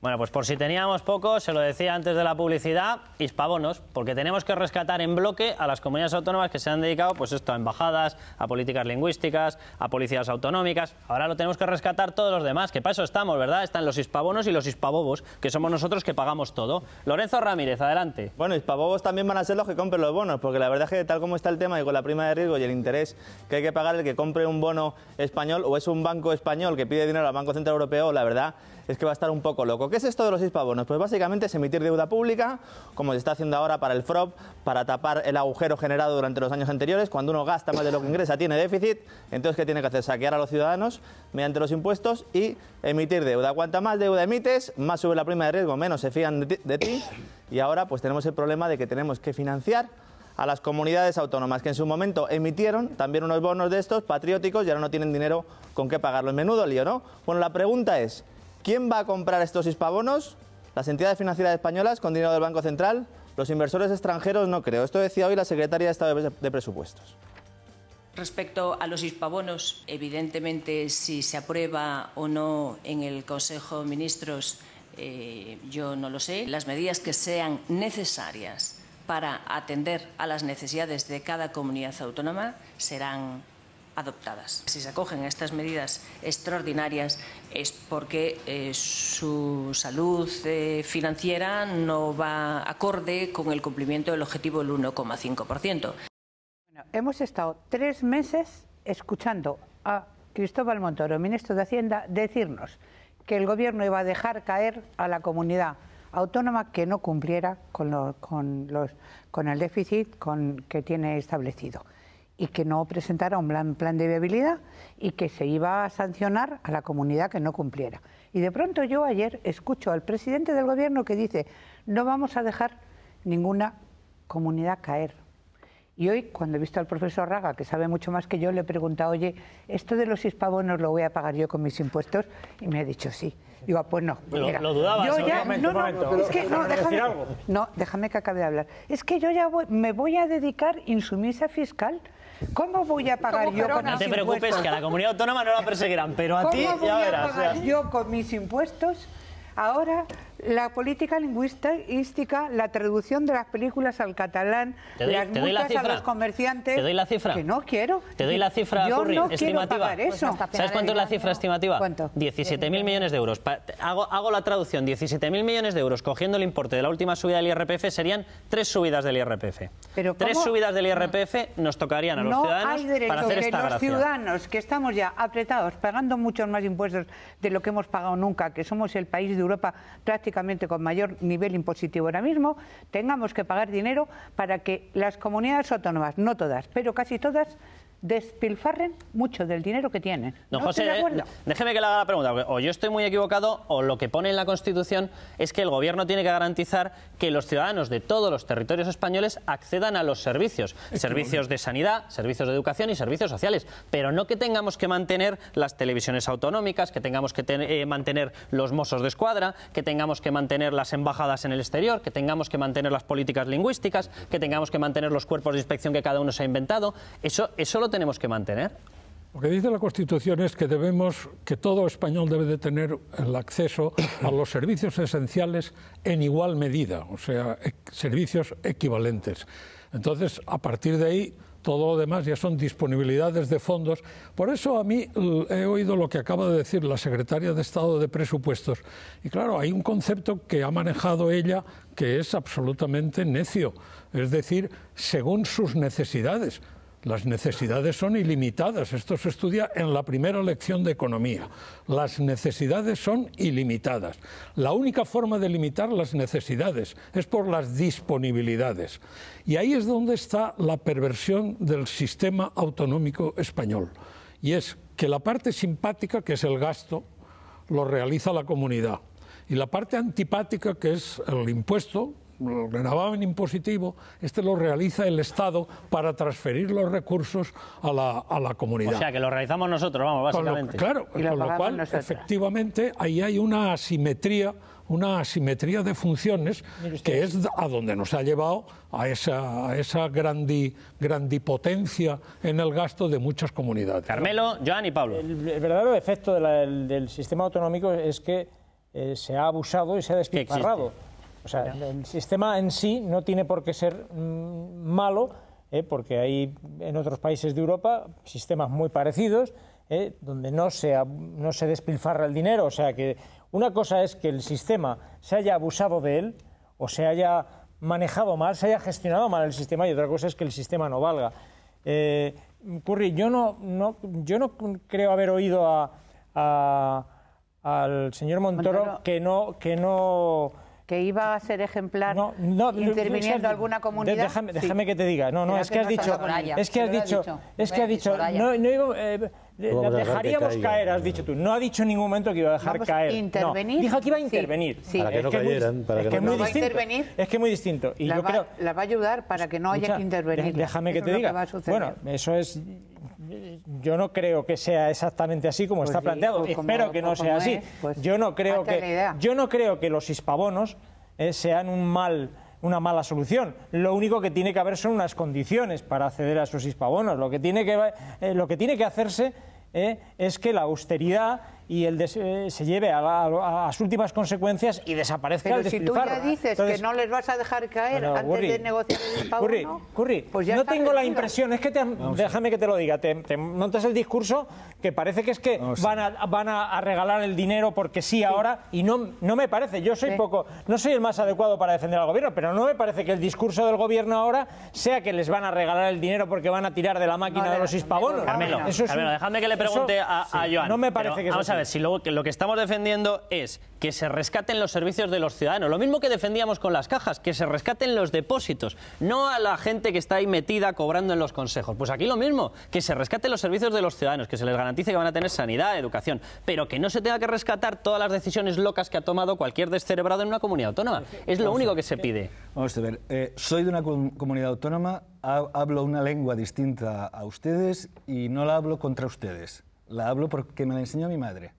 Bueno, pues por si teníamos poco, se lo decía antes de la publicidad, hispabonos, porque tenemos que rescatar en bloque a las comunidades autónomas que se han dedicado, pues esto, a embajadas, a políticas lingüísticas, a policías autonómicas. Ahora lo tenemos que rescatar todos los demás, que para eso estamos, ¿verdad? Están los hispabonos y los hispabobos, que somos nosotros que pagamos todo. Lorenzo Ramírez, adelante. Bueno, hispabobos también van a ser los que compren los bonos, porque la verdad es que tal como está el tema y con la prima de riesgo y el interés que hay que pagar el que compre un bono español o es un banco español que pide dinero al Banco Central Europeo, la verdad es que va a estar un poco loco. ¿Qué es esto de los hispabonos? Pues básicamente es emitir deuda pública, como se está haciendo ahora para el FROB, para tapar el agujero generado durante los años anteriores. Cuando uno gasta más de lo que ingresa, tiene déficit. Entonces, ¿qué tiene que hacer? Saquear a los ciudadanos mediante los impuestos y emitir deuda. Cuanta más deuda emites, más sube la prima de riesgo, menos se fían de ti. Y ahora pues tenemos el problema de que tenemos que financiar a las comunidades autónomas que en su momento emitieron también unos bonos de estos patrióticos y ahora no tienen dinero con qué pagarlo. En menudo lío, ¿no? Bueno, la pregunta es, ¿quién va a comprar estos hispabonos? ¿Las entidades financieras españolas con dinero del Banco Central? ¿Los inversores extranjeros? No creo. Esto decía hoy la secretaria de Estado de Presupuestos. Respecto a los hispabonos, evidentemente si se aprueba o no en el Consejo de Ministros, yo no lo sé. Las medidas que sean necesarias para atender a las necesidades de cada comunidad autónoma serán adoptadas. Si se acogen a estas medidas extraordinarias es porque su salud financiera no va acorde con el cumplimiento del objetivo del 1,5%. Bueno, hemos estado 3 meses escuchando a Cristóbal Montoro, ministro de Hacienda, decirnos que el Gobierno iba a dejar caer a la comunidad autónoma que no cumpliera con el déficit que tiene establecido, y que no presentara un plan de viabilidad y que se iba a sancionar a la comunidad que no cumpliera. Y de pronto yo ayer escucho al presidente del Gobierno que dice no vamos a dejar ninguna comunidad caer. Y hoy, cuando he visto al profesor Raga, que sabe mucho más que yo, le he preguntado, oye, ¿esto de los hispabonos lo voy a pagar yo con mis impuestos? Y me ha dicho sí. Digo, pues no. Mira, ¿Lo dudabas? Yo ya, déjame que acabe de hablar. Es que yo ya me voy a dedicar insumisa fiscal. ¿Cómo voy a pagar yo con mis impuestos? No te preocupes, que a la comunidad autónoma no la perseguirán, pero a ti ya verás. ¿Cómo voy a pagar yo con mis impuestos ahora la política lingüística, la traducción de las películas al catalán, las multas a los comerciantes? ¿Te doy la cifra? Que no quiero. ¿Te doy la cifra, Curry, no estimativa? Quiero pagar eso. ¿Sabes cuánto es la cifra estimativa? ¿Cuánto? 17.000 millones de euros. Hago la traducción. 17.000 millones de euros, cogiendo el importe de la última subida del IRPF, serían 3 subidas del IRPF. Pero 3 subidas del IRPF nos tocarían a los ciudadanos para hacer esta gracia. Los ciudadanos, que estamos ya apretados, pagando muchos más impuestos de lo que hemos pagado nunca, que somos el país de Europa prácticamente con mayor nivel impositivo ahora mismo, tengamos que pagar dinero para que las comunidades autónomas, no todas, pero casi todas, despilfarren mucho del dinero que tienen. No, José, déjeme que le haga la pregunta, o yo estoy muy equivocado o lo que pone en la Constitución es que el Gobierno tiene que garantizar que los ciudadanos de todos los territorios españoles accedan a los servicios, servicios de sanidad, servicios de educación y servicios sociales, pero no que tengamos que mantener las televisiones autonómicas, que tengamos que mantener los Mossos de Escuadra, que tengamos que mantener las embajadas en el exterior, que tengamos que mantener las políticas lingüísticas, que tengamos que mantener los cuerpos de inspección que cada uno se ha inventado. Eso lo tenemos que mantener. Lo que dice la Constitución es que todo español debe de tener el acceso a los servicios esenciales en igual medida, o sea, servicios equivalentes. Entonces, a partir de ahí, todo lo demás ya son disponibilidades de fondos. Por eso a mí he oído lo que acaba de decir la secretaria de Estado de Presupuestos. Y claro, hay un concepto que ha manejado ella que es absolutamente necio, es decir, según sus necesidades. Las necesidades son ilimitadas. Esto se estudia en la primera lección de economía. Las necesidades son ilimitadas. La única forma de limitar las necesidades es por las disponibilidades. Y ahí es donde está la perversión del sistema autonómico español. Y es que la parte simpática, que es el gasto, lo realiza la comunidad. Y la parte antipática, que es el impuesto, el gravamen impositivo, lo realiza el Estado para transferir los recursos a la comunidad. O sea, que lo realizamos nosotros, vamos, básicamente. Claro, con lo cual, efectivamente, ahí hay una asimetría de funciones que es a donde nos ha llevado a esa grandipotencia en el gasto de muchas comunidades. Carmelo, Joan y Pablo. El verdadero defecto del sistema autonómico es que se ha abusado y se ha despilfarrado. O sea, el sistema en sí no tiene por qué ser malo, porque hay en otros países de Europa sistemas muy parecidos, donde no se despilfarra el dinero. O sea, que una cosa es que el sistema se haya abusado de él, o se haya manejado mal, se haya gestionado mal el sistema, y otra cosa es que el sistema no valga. Curry, yo no creo haber oído al señor Montoro que iba a ser ejemplar interviniendo alguna comunidad. Déjame que te diga. Es que has dicho, dejaríamos caer, has dicho tú. No ha dicho en ningún momento que iba a dejar caer. ¿Intervenir? Dijo que iba a intervenir. Sí. Para que no cayeran. Es que es muy distinto. Y la va a ayudar para que no haya que intervenir. Déjame que te diga. Bueno, eso es... Yo no creo que sea exactamente así como está planteado. Espero que no sea así. Yo no creo que los hispabonos sean una mala solución. Lo único que tiene que haber son unas condiciones para acceder a esos hispabonos. Lo que tiene que hacerse es que la austeridad y se lleve a las últimas consecuencias y desaparezca el despilfarro. Pero si tú ya dices que no les vas a dejar caer antes de negociar el hispabono, Curry, pues ya no tengo la impresión, déjame que te lo diga, te montas el discurso que parece que es que van a regalar el dinero porque sí ahora, y no me parece. Yo no soy el más adecuado para defender al gobierno, pero no me parece que el discurso del gobierno ahora sea que les van a regalar el dinero porque van a tirar de la máquina de los hispabonos. Carmelo, déjame que le pregunte a Joan. No me parece que vamos a ver, si lo que estamos defendiendo es que se rescaten los servicios de los ciudadanos, lo mismo que defendíamos con las cajas, que se rescaten los depósitos, no a la gente que está ahí metida cobrando en los consejos. Pues aquí lo mismo, que se rescaten los servicios de los ciudadanos, que se les garantice que van a tener sanidad, educación, pero que no se tenga que rescatar todas las decisiones locas que ha tomado cualquier descerebrado en una comunidad autónoma. Es lo único que se pide. Vamos a ver, soy de una comunidad autónoma, hablo una lengua distinta a ustedes y no la hablo contra ustedes. La hablo porque me la enseñó mi madre.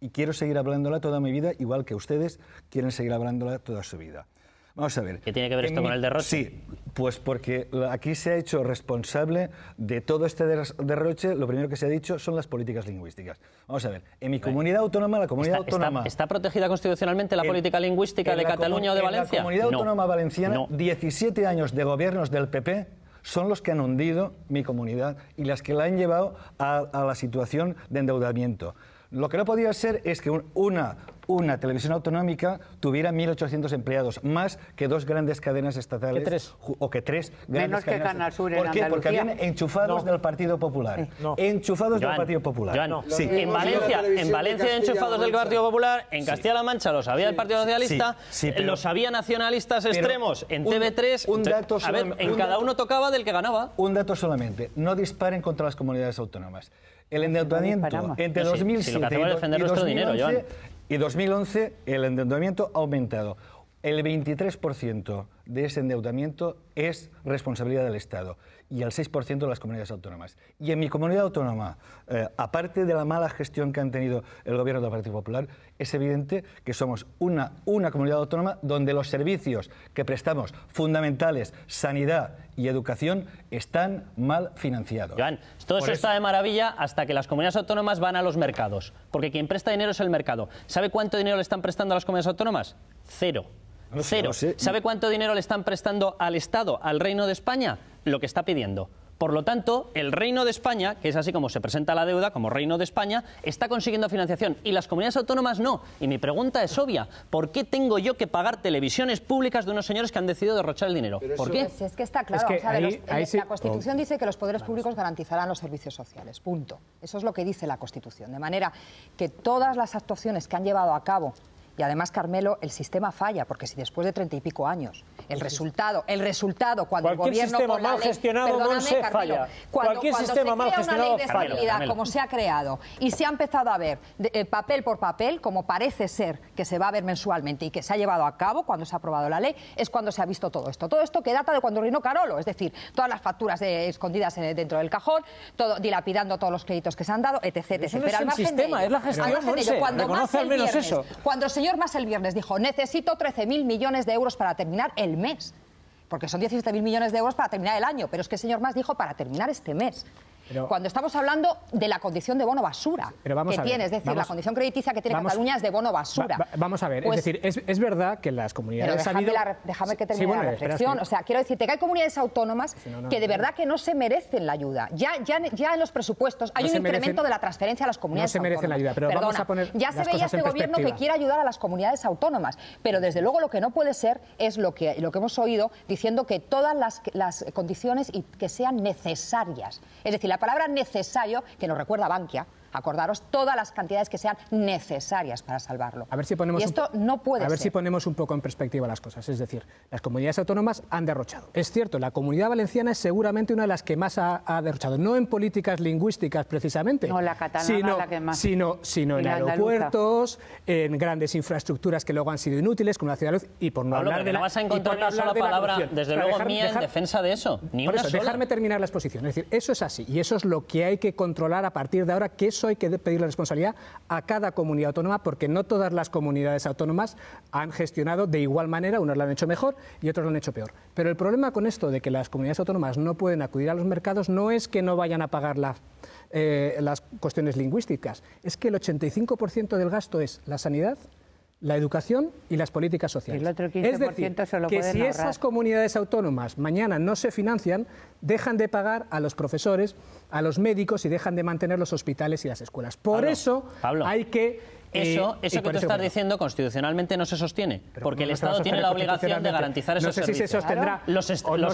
Y quiero seguir hablándola toda mi vida, igual que ustedes quieren seguir hablándola toda su vida. Vamos a ver. ¿Qué tiene que ver esto con el derroche? Sí, pues porque aquí se ha hecho responsable de todo este derroche. Lo primero que se ha dicho son las políticas lingüísticas. Vamos a ver, en mi comunidad autónoma, la comunidad autónoma... ¿Está protegida constitucionalmente la política lingüística de Cataluña o de Valencia? En la comunidad autónoma valenciana, 17 años de gobiernos del PP son los que han hundido mi comunidad y las que la han llevado a la situación de endeudamiento. Lo que no podía ser es que una televisión autonómica tuviera 1.800 empleados, más que 2 grandes cadenas estatales. ¿Que 3? O que 3 grandes Menos que cadenas. Canal Sur en ¿Por qué? Andalucía. Porque habían enchufados del Partido Popular. Enchufados del Partido Popular. Joan, sí. En Valencia enchufados del Partido Popular, en Castilla-La Mancha los había el Partido Socialista, los había nacionalistas extremos en TV3. Un dato a ver, en cada uno tocaba del que ganaba. Un dato solamente, no disparen contra las comunidades autónomas. El endeudamiento entre 2007 y 2011, el endeudamiento ha aumentado. El 23% de ese endeudamiento es responsabilidad del Estado y el 6% de las comunidades autónomas. Y en mi comunidad autónoma, aparte de la mala gestión que han tenido el gobierno del Partido Popular, es evidente que somos una comunidad autónoma donde los servicios que prestamos, fundamentales, sanidad y educación, están mal financiados. Joan, todo eso está de maravilla hasta que las comunidades autónomas van a los mercados, porque quien presta dinero es el mercado. ¿Sabe cuánto dinero le están prestando a las comunidades autónomas? Cero. Cero. ¿Sabe cuánto dinero le están prestando al Estado, al Reino de España? Lo que está pidiendo. Por lo tanto, el Reino de España, que es así como se presenta la deuda, como Reino de España, está consiguiendo financiación y las comunidades autónomas no. Y mi pregunta es obvia. ¿Por qué tengo yo que pagar televisiones públicas de unos señores que han decidido derrochar el dinero? ¿Por qué? Pues es que está claro. La Constitución dice que los poderes públicos garantizarán los servicios sociales. Punto. Eso es lo que dice la Constitución. De manera que todas las actuaciones que han llevado a cabo. Y además, Carmelo, el sistema falla, porque si después de 30 y pico años, el resultado cuando el gobierno sistema mal gestionado no se falla. Cualquier sistema mal gestionado falla. Cuando se crea una ley de estabilidad, como se ha creado, y se ha empezado a ver papel por papel, como parece ser que se va a ver mensualmente y que se ha llevado a cabo cuando se ha aprobado la ley, es cuando se ha visto todo esto. Todo esto que data de cuando reinó Carolo, es decir, todas las facturas escondidas dentro del cajón, dilapidando todos los créditos que se han dado, etc. Eso no es el sistema, es la gestión, reconoce al menos eso. Cuando el señor Mas el viernes dijo, necesito 13.000 millones de euros para terminar el mes, porque son 17.000 millones de euros para terminar el año, pero es que el señor Mas dijo para terminar este mes. Cuando estamos hablando de la condición de bono basura que tiene, es decir, la condición crediticia que tiene Cataluña es de bono basura. Vamos a ver, es decir, es verdad que las comunidades déjame que termine la reflexión. O sea, quiero decirte que hay comunidades autónomas que de verdad que no se merecen la ayuda. Ya en los presupuestos hay un incremento de la transferencia a las comunidades autónomas. No se merecen la ayuda, pero vamos a poner ya se veía este gobierno que quiere ayudar a las comunidades autónomas, pero desde luego lo que no puede ser es lo que hemos oído diciendo que todas las condiciones y que sean necesarias. Es decir, la palabra necesario, que nos recuerda a Bankia, acordaros todas las cantidades que sean necesarias para salvarlo. A ver si ponemos y esto no puede ser. A ver si ponemos un poco en perspectiva las cosas. Es decir, las comunidades autónomas han derrochado. Es cierto, la Comunidad Valenciana es seguramente una de las que más ha derrochado. No en políticas lingüísticas precisamente, no, la catalana la que más. sino en aeropuertos, en grandes infraestructuras que luego han sido inútiles, como la ciudad de luz, y por no hablar de la... No vas a encontrar una sola palabra, desde luego mía, en defensa de eso. Ni una sola. Dejarme terminar la exposición. Es decir, eso es así, y eso es lo que hay que controlar a partir de ahora, que eso hay que pedir la responsabilidad a cada comunidad autónoma, porque no todas las comunidades autónomas han gestionado de igual manera, unos lo han hecho mejor y otros lo han hecho peor. Pero el problema con esto de que las comunidades autónomas no pueden acudir a los mercados no es que no vayan a pagar las cuestiones lingüísticas, es que el 85% del gasto es la sanidad, la educación y las políticas sociales. El otro 15% es decir, se lo que pueden si ahorrar. esas comunidades autónomas mañana no se financian, dejan de pagar a los profesores, a los médicos y dejan de mantener los hospitales y las escuelas. Por eso hay que... Eso que tú estás diciendo constitucionalmente no se sostiene, porque el Estado tiene la obligación de garantizar esos servicios. No sé si se sostendrá los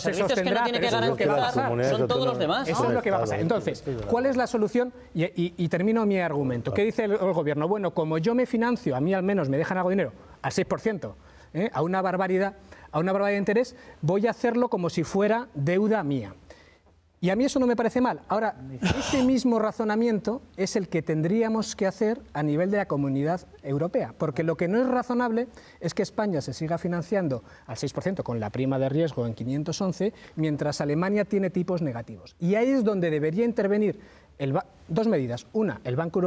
servicios que no tiene que garantizar son todos los demás. Eso es lo que va a pasar. Entonces, ¿cuál es la solución? Y termino mi argumento. ¿Qué dice el gobierno? Bueno, como yo me financio, a mí al menos me dejan algo de dinero, al 6%, a una barbaridad de interés, voy a hacerlo como si fuera deuda mía. Y a mí eso no me parece mal. Ahora, ese mismo razonamiento es el que tendríamos que hacer a nivel de la Comunidad Europea, porque lo que no es razonable es que España se siga financiando al 6% con la prima de riesgo en 511, mientras Alemania tiene tipos negativos. Y ahí es donde debería intervenir dos medidas. Una, el Banco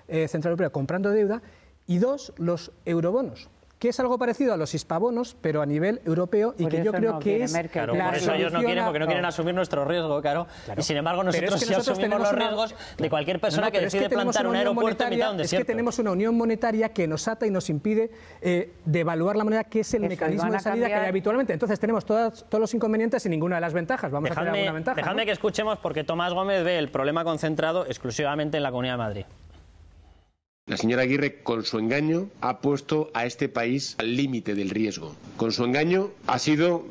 Central Europeo comprando deuda, y dos, los eurobonos, que es algo parecido a los hispabonos, pero a nivel europeo, y que yo creo que es... Claro, por eso ellos no quieren, porque no quieren asumir nuestro riesgo, claro. Y sin embargo nosotros sí asumimos los riesgos de cualquier persona que decide plantar un aeropuerto en mitad de un desierto. Es que tenemos una unión monetaria que nos ata y nos impide devaluar la moneda, que es el mecanismo de salida que hay habitualmente. Entonces tenemos todos los inconvenientes y ninguna de las ventajas. Vamos a tener alguna ventaja. Dejadme que escuchemos, porque Tomás Gómez ve el problema concentrado exclusivamente en la Comunidad de Madrid. La señora Aguirre, con su engaño, ha puesto a este país al límite del riesgo. Con su engaño ha sido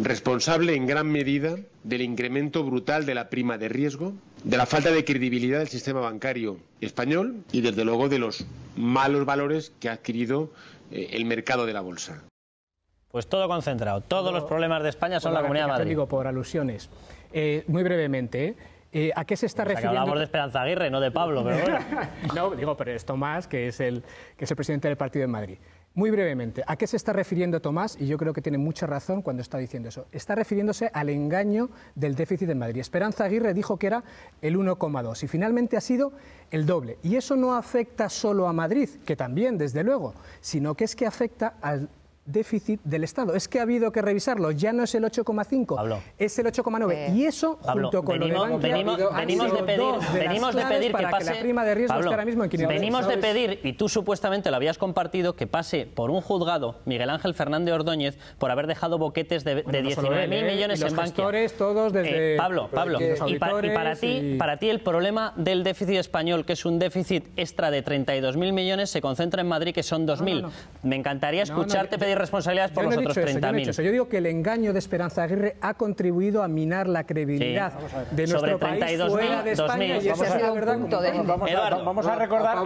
responsable en gran medida del incremento brutal de la prima de riesgo, de la falta de credibilidad del sistema bancario español y, desde luego, de los malos valores que ha adquirido el mercado de la bolsa. Pues todo concentrado. Todos los problemas de España son la Comunidad de Madrid. Digo, por alusiones. Muy brevemente, ¿a qué se está refiriendo? Hablamos de Esperanza Aguirre, no de Pablo, pero bueno. No, digo, pero es Tomás, que es el presidente del partido en Madrid. Muy brevemente, ¿a qué se está refiriendo Tomás? Y yo creo que tiene mucha razón cuando está diciendo eso. Está refiriéndose al engaño del déficit en Madrid. Esperanza Aguirre dijo que era el 1,2 y finalmente ha sido el doble. Y eso no afecta solo a Madrid, que también, desde luego, sino que es que afecta al déficit del Estado. Es que ha habido que revisarlo. Ya no es el 8,5, es el 8,9. Y eso, junto con lo de Bankia, venimos de pedir que pase... la prima de riesgo esté ahora mismo en 500. Venimos de pedir, y tú supuestamente lo habías compartido, que pase por un juzgado Miguel Ángel Fernández Ordóñez por haber dejado boquetes de 19.000 millones en Bankia. Todos desde Pablo, y para ti el problema del déficit español, que es un déficit extra de 32.000 millones, se concentra en Madrid, que son 2.000. Me encantaría escucharte pedir responsabilidades por los otros 30.000. Yo digo que el engaño de Esperanza Aguirre ha contribuido a minar la credibilidad de nuestro país fuera de España, y esa es la verdad. Vamos a recordar...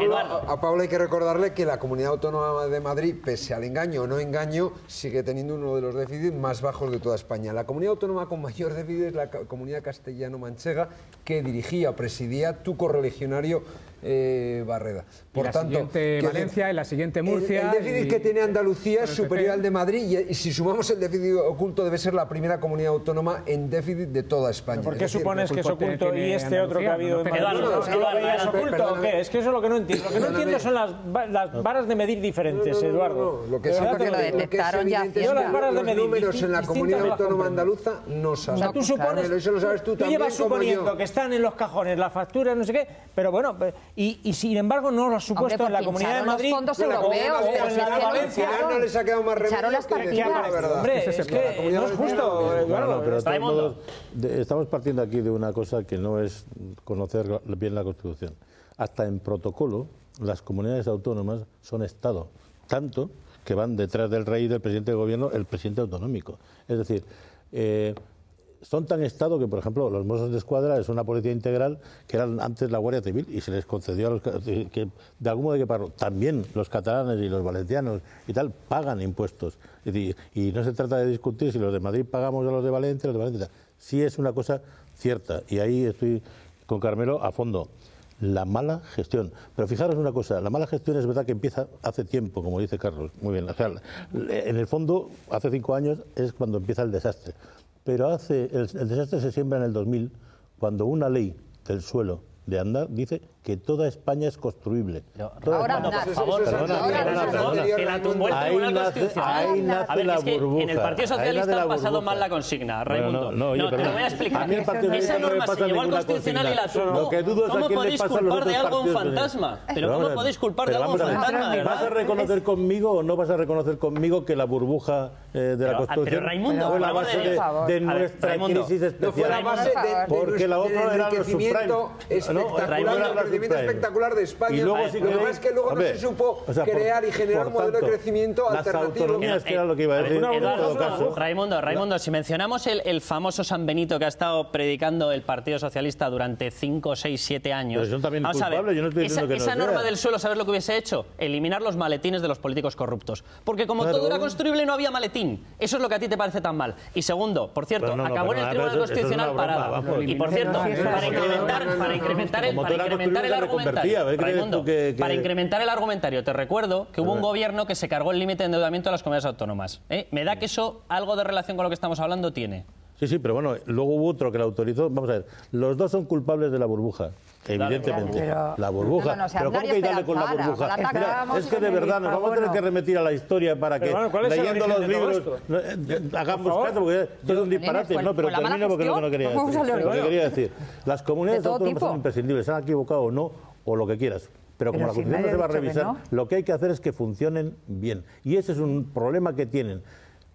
A Pablo hay que recordarle que la Comunidad Autónoma de Madrid, pese al engaño o no engaño, sigue teniendo uno de los déficits más bajos de toda España. La comunidad autónoma con mayor déficit es la Comunidad Castellano-Manchega, que dirigía o presidía tu correligionario Barreda. Por tanto, Valencia y la siguiente Murcia. El déficit que tiene Andalucía es superior al de Madrid, y si sumamos el déficit oculto debe ser la primera comunidad autónoma en déficit de toda España. ¿Por qué supones que es oculto y este otro que ha habido en Madrid es oculto o qué? Es que eso es lo que no entiendo. Lo que no entiendo son las varas de medir diferentes, Eduardo. Lo que lo detectaron ya. Las varas de medir números en la comunidad autónoma andaluza no saben. O sea, tú supones, eso lo sabes tú llevas suponiendo que están en los cajones las facturas, no sé qué, pero bueno, y sin embargo no lo has supuesto en la Comunidad de Madrid, fondos europeos, en la de Valencia. No les ha quedado más remedio las partidas. Hombre, es que no es justo, Eduardo. Pero de todos modos, estamos partiendo aquí de una cosa que no es conocer bien la Constitución. Hasta en protocolo, las comunidades autónomas son Estado, tanto que van detrás del rey y del presidente del gobierno, el presidente autonómico. Es decir, son tan Estado que, por ejemplo, los Mossos de Escuadra es una policía integral que eran antes la Guardia Civil y se les concedió a los que de algún modo hay que pagarlo. También los catalanes y los valencianos y tal pagan impuestos. Es decir, y no se trata de discutir si los de Madrid pagamos a los de Valencia, los de Valencia. Sí es una cosa cierta, y ahí estoy con Carmelo a fondo. La mala gestión. Pero fijaros una cosa, la mala gestión es verdad que empieza hace tiempo, como dice Carlos, muy bien. O sea, en el fondo, hace 5 años es cuando empieza el desastre. Pero el desastre se siembra en el 2000, cuando una ley del suelo de andar dice que toda España es construible. Ahora andar, por favor, que la tumbó el Tribunal Constitucional. Ahí nace la burbuja. En el Partido Socialista ha pasado mal la consigna, Raimundo. No, te lo voy a explicar. Esa norma se llevó al Constitucional y la tumbó. ¿Cómo podéis culpar de algo a un fantasma? Pero ¿cómo podéis culpar de algo a un fantasma? ¿Vas a reconocer conmigo o no vas a reconocer conmigo que la burbuja de la Constitución fue la base de nuestra crisis especial? Porque la otra era los subprimes. Espectacular de España. Y luego sí que lo que luego no se supo crear y generar un modelo de crecimiento alternativo. Las autonomías, que era lo que iba a decir. Raimundo, si mencionamos el famoso San Benito que ha estado predicando el Partido Socialista durante 5, 6, 7 años. Pero son también culpables, yo no estoy diciendo que no esa norma del suelo, ¿sabes lo que hubiese hecho? Eliminar los maletines de los políticos corruptos. Porque como todo era construible, no había maletín. Eso es lo que a ti te parece tan mal. Y segundo, por cierto, acabó en el Tribunal Constitucional parado. Y por cierto, para incrementar el argumentario, Raimundo, para incrementar el argumentario, te recuerdo que hubo un gobierno que se cargó el límite de endeudamiento a las comunidades autónomas. Me da que eso algo de relación con lo que estamos hablando tiene. Sí, pero bueno, luego hubo otro que la autorizó. Vamos a ver, los dos son culpables de la burbuja. Evidentemente, la burbuja. Pero ¿cómo que hay que darle con la burbuja? Mira, es que de verdad nos vamos a tener que remitir a la historia para que, leyendo los libros, hagamos caso, porque esto es un disparate. No, pero termino porque es lo que no quería decir. Lo que quería decir, las comunidades autónomas son imprescindibles, se han equivocado o no, o lo que quieras. Pero como la Constitución no se va a revisar, lo que hay que hacer es que funcionen bien. Y ese es un problema que tienen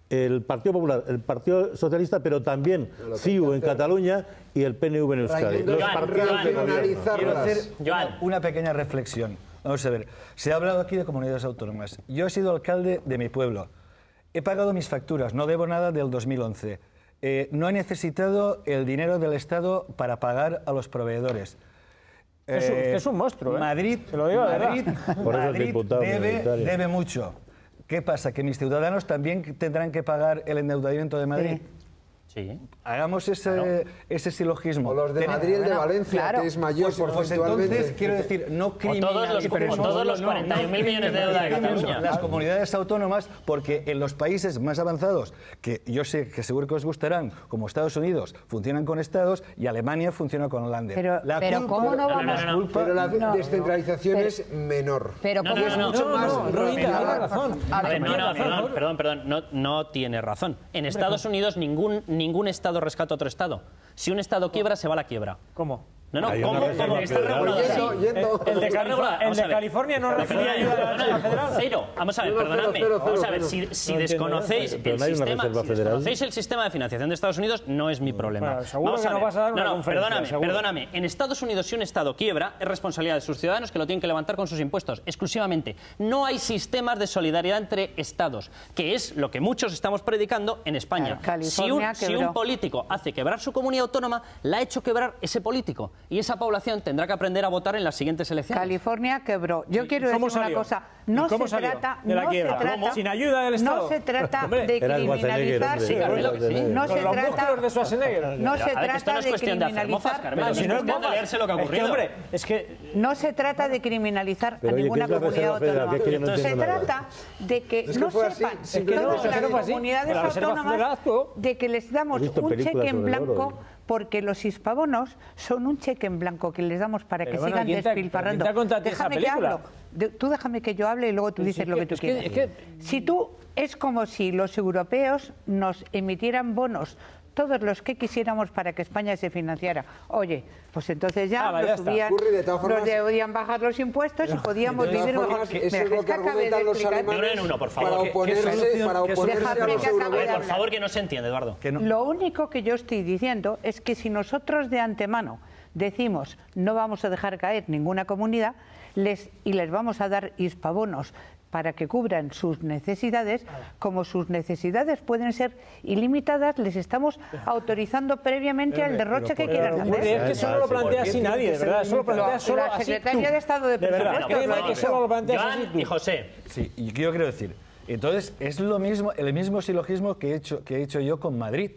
el Partido Popular, el Partido Socialista, pero también CiU en Cataluña y el PNV en Euskadi. Quiero hacer una pequeña reflexión. Vamos a ver, se ha hablado aquí de comunidades autónomas. Yo he sido alcalde de mi pueblo. He pagado mis facturas, no debo nada del 2011. No he necesitado el dinero del Estado para pagar a los proveedores. Es un monstruo, ¿eh? Madrid, te lo digo de Madrid verdad. debe mucho. ¿Qué pasa? ¿Que mis ciudadanos también tendrán que pagar el endeudamiento de Madrid? Sí. Hagamos ese silogismo. O los de Madrid, el de Valencia, claro, que es mayor pues entonces, quiero decir, no criminalicemos todos los 41.000 millones de deuda de Cataluña. Las comunidades autónomas, porque en los países más avanzados, que yo sé que seguro que os gustarán, como Estados Unidos, funcionan con estados y Alemania funciona con Holanda. Pero ¿cómo no vamos? Pero la descentralización es menor. Pero ¿cómo es mucho más? Perdón, no tiene razón. En Estados Unidos ningún Estado rescata a otro Estado. Si un Estado quiebra, se va a la quiebra. ¿Cómo? ¿Cómo? Está regulado. El de California no recibía ayuda de la federal. Cero. Vamos a ver, perdonadme. Vamos a ver, si desconocéis el sistema de financiación de Estados Unidos, no es mi problema. Seguro que no vas a dar una conferencia. Perdóname. En Estados Unidos, si un Estado quiebra, es responsabilidad de sus ciudadanos que lo tienen que levantar con sus impuestos, exclusivamente. No hay sistemas de solidaridad entre Estados, que es lo que muchos estamos predicando en España. Si un político hace quebrar su comunidad autónoma, la ha hecho quebrar ese político. Y esa población tendrá que aprender a votar en las siguientes elecciones. California quebró. Yo quiero decir una cosa. No se trata sin ayuda del Estado. No se trata de criminalizar. No se trata de criminalizar. No se trata de criminalizar a ninguna comunidad autónoma. Se trata de que no sepan todas las comunidades autónomas de que les damos un cheque en blanco, porque los hispabonos son un cheque en blanco que les damos para que sigan despilfarrando. Déjame que hable. Tú déjame que yo hable y luego tú dices lo que tú quieras. Si tú, es como si los europeos nos emitieran bonos, todos los que quisiéramos, para que España se financiara. Oye, pues entonces ya nos debían bajar los impuestos y podíamos vivir mejor. Eso es lo que argumentan los alemanes para oponerse a los europeos. Por favor, que no se entiende, Eduardo. Lo único que yo estoy diciendo es que si nosotros de antemano decimos no vamos a dejar caer ninguna comunidad y les vamos a dar hispabonos para que cubran sus necesidades, como sus necesidades pueden ser ilimitadas, les estamos autorizando previamente al derroche que quieran hacer. Es que eso no lo plantea así nadie, de verdad. Eso lo plantea solo la Secretaría de Estado de Presupuestos. Que solo lo planteas así tú. Y José. Sí, y yo quiero decir, entonces es lo mismo, el mismo silogismo que he hecho yo con Madrid.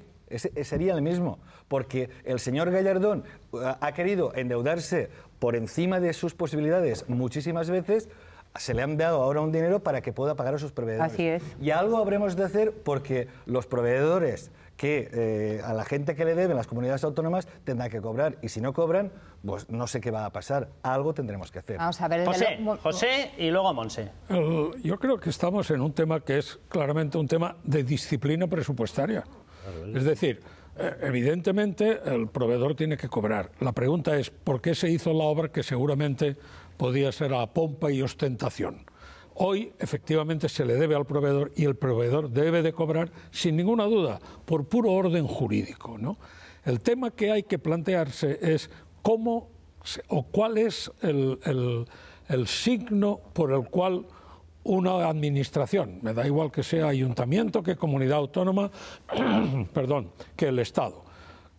Sería el mismo, porque el señor Gallardón ha querido endeudarse por encima de sus posibilidades muchísimas veces. Se le han dado ahora un dinero para que pueda pagar a sus proveedores. Así es. Y algo habremos de hacer, porque los proveedores que a la gente que le deben las comunidades autónomas tendrán que cobrar, y si no cobran, pues no sé qué va a pasar. Algo tendremos que hacer. Vamos a ver, José y luego Monse. Yo creo que estamos en un tema que es claramente un tema de disciplina presupuestaria. Es decir, evidentemente el proveedor tiene que cobrar. La pregunta es, ¿por qué se hizo la obra que seguramente podía ser a pompa y ostentación? Hoy, efectivamente, se le debe al proveedor y el proveedor debe de cobrar, sin ninguna duda, por puro orden jurídico, ¿no? El tema que hay que plantearse es cómo o cuál es el signo por el cual una administración, me da igual que sea ayuntamiento, que comunidad autónoma, perdón, que el Estado,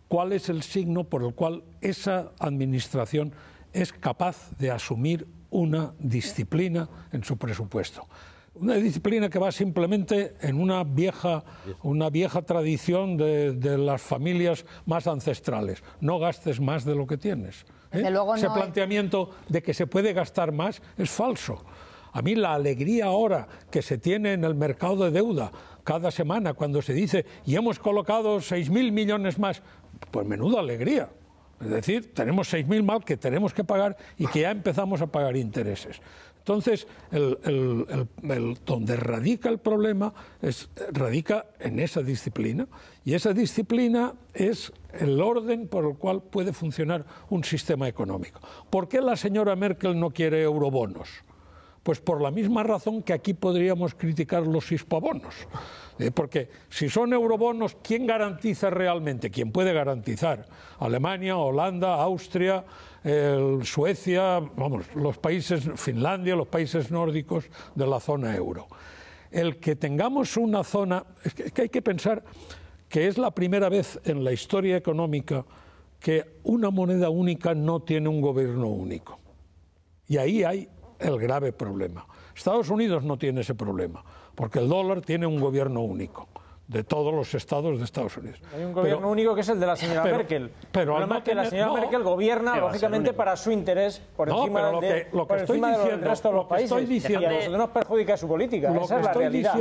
cuál es el signo por el cual esa administración es capaz de asumir una disciplina en su presupuesto. Una disciplina que va simplemente en una vieja tradición de las familias más ancestrales. No gastes más de lo que tienes. Ese planteamiento de que se puede gastar más es falso. A mí la alegría ahora que se tiene en el mercado de deuda cada semana cuando se dice y hemos colocado 6.000 millones más, pues menuda alegría. Es decir, tenemos 6.000 más que tenemos que pagar y que ya empezamos a pagar intereses. Entonces, donde radica el problema radica en esa disciplina, y esa disciplina es el orden por el cual puede funcionar un sistema económico. ¿Por qué la señora Merkel no quiere eurobonos? Pues por la misma razón que aquí podríamos criticar los hispabonos. Porque si son eurobonos, ¿quién garantiza realmente? ¿Quién puede garantizar? Alemania, Holanda, Austria, Suecia, vamos, los países, Finlandia, los países nórdicos de la zona euro. El que tengamos una zona, es que hay que pensar que es la primera vez en la historia económica que una moneda única no tiene un gobierno único. Y ahí hay el grave problema. Estados Unidos no tiene ese problema, porque el dólar tiene un gobierno único de todos los estados de Estados Unidos. Hay un gobierno único que es el de la señora Merkel. Pero el problema es que la señora Merkel gobierna, lógicamente, para su interés por encima del resto de los países. Y a nosotros nos perjudica su política. Esa es la realidad.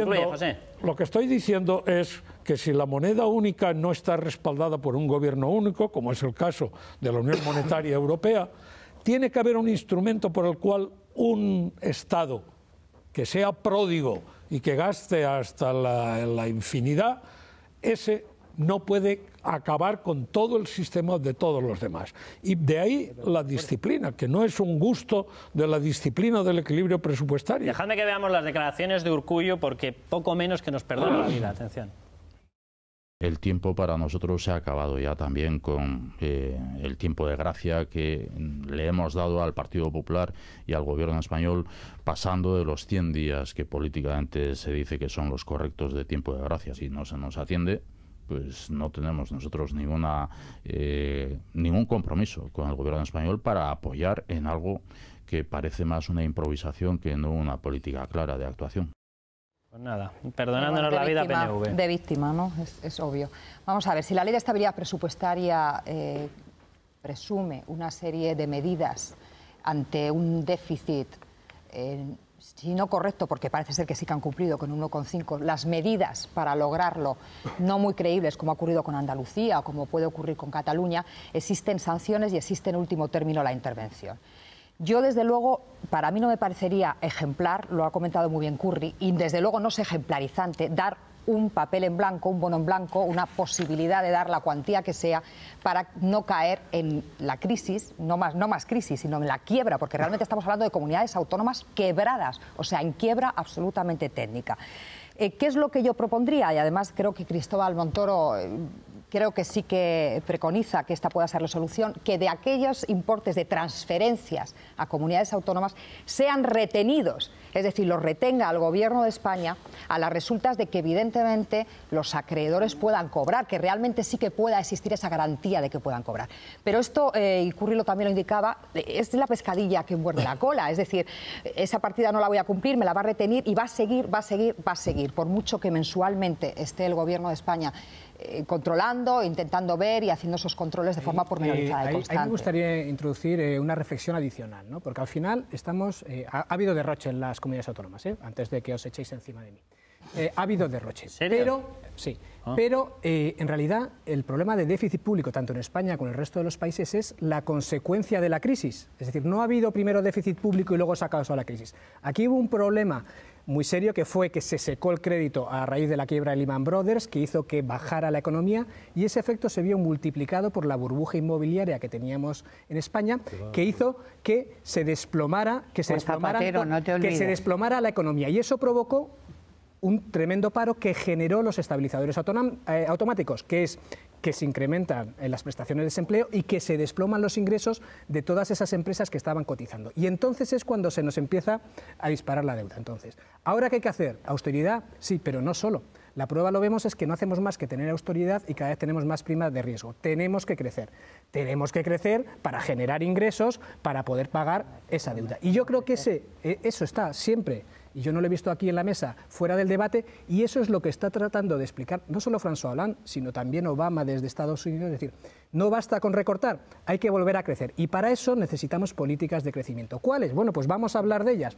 Lo que estoy diciendo es que si la moneda única no está respaldada por un gobierno único, como es el caso de la Unión Monetaria Europea, tiene que haber un instrumento por el cual un Estado que sea pródigo y que gaste hasta la infinidad, ese no puede acabar con todo el sistema de todos los demás. Y de ahí la disciplina, que no es un gusto de la disciplina del equilibrio presupuestario. Dejadme que veamos las declaraciones de Urkullu, porque poco menos que nos perdona la vida. Atención. El tiempo para nosotros se ha acabado ya también con el tiempo de gracia que le hemos dado al Partido Popular y al Gobierno español, pasando de los 100 días que políticamente se dice que son los correctos de tiempo de gracia. Si no se nos atiende, pues no tenemos nosotros ningún compromiso con el Gobierno español para apoyar en algo que parece más una improvisación que no una política clara de actuación. Pues nada, perdonándonos la vida PNV. De víctima, ¿no? Es obvio. Vamos a ver, si la Ley de Estabilidad Presupuestaria presume una serie de medidas ante un déficit, si no correcto, porque parece ser que sí que han cumplido con 1,5, las medidas para lograrlo no muy creíbles, como ha ocurrido con Andalucía o como puede ocurrir con Cataluña, existen sanciones y existe en último término la intervención. Yo, desde luego, para mí no me parecería ejemplar, lo ha comentado muy bien Curri, y desde luego no es ejemplarizante dar un papel en blanco, un bono en blanco, una posibilidad de dar la cuantía que sea para no caer en la crisis, no más crisis, sino en la quiebra, porque realmente estamos hablando de comunidades autónomas quebradas, o sea, en quiebra absolutamente técnica. ¿Qué es lo que yo propondría? Y además creo que Cristóbal Montoro creo que sí que preconiza que esta pueda ser la solución, que de aquellos importes de transferencias a comunidades autónomas sean retenidos, es decir, los retenga el Gobierno de España a las resultas de que evidentemente los acreedores puedan cobrar, que realmente sí que pueda existir esa garantía de que puedan cobrar. Pero esto, y Curri también lo indicaba, es la pescadilla que muerde la cola, es decir, esa partida no la voy a cumplir, me la va a retener y va a seguir, por mucho que mensualmente esté el Gobierno de España controlando, intentando ver y haciendo esos controles de forma pormenorizada y constante. Ahí me gustaría introducir una reflexión adicional, ¿no? Porque al final ha habido derroche en las comunidades autónomas, antes de que os echéis encima de mí. Ha habido derroche. Pero en realidad el problema de déficit público, tanto en España como en el resto de los países, es la consecuencia de la crisis. Es decir, no ha habido primero déficit público y luego se ha causado la crisis. Aquí hubo un problema muy serio, que fue que se secó el crédito a raíz de la quiebra de Lehman Brothers, que hizo que bajara la economía, y ese efecto se vio multiplicado por la burbuja inmobiliaria que teníamos en España, que hizo que se desplomara la economía, y eso provocó un tremendo paro que generó los estabilizadores automáticos, que es que se incrementan en las prestaciones de desempleo y que se desploman los ingresos de todas esas empresas que estaban cotizando. Y entonces es cuando se nos empieza a disparar la deuda. Entonces, ¿ahora qué hay que hacer? ¿Austeridad? Sí, pero no solo. La prueba, lo vemos, es que no hacemos más que tener austeridad y cada vez tenemos más primas de riesgo. Tenemos que crecer. Tenemos que crecer para generar ingresos, para poder pagar esa deuda. Y yo creo que eso está siempre, y yo no lo he visto aquí en la mesa, fuera del debate, y eso es lo que está tratando de explicar no solo François Hollande, sino también Obama desde Estados Unidos. Es decir, no basta con recortar, hay que volver a crecer, y para eso necesitamos políticas de crecimiento. ¿Cuáles? Bueno, pues vamos a hablar de ellas.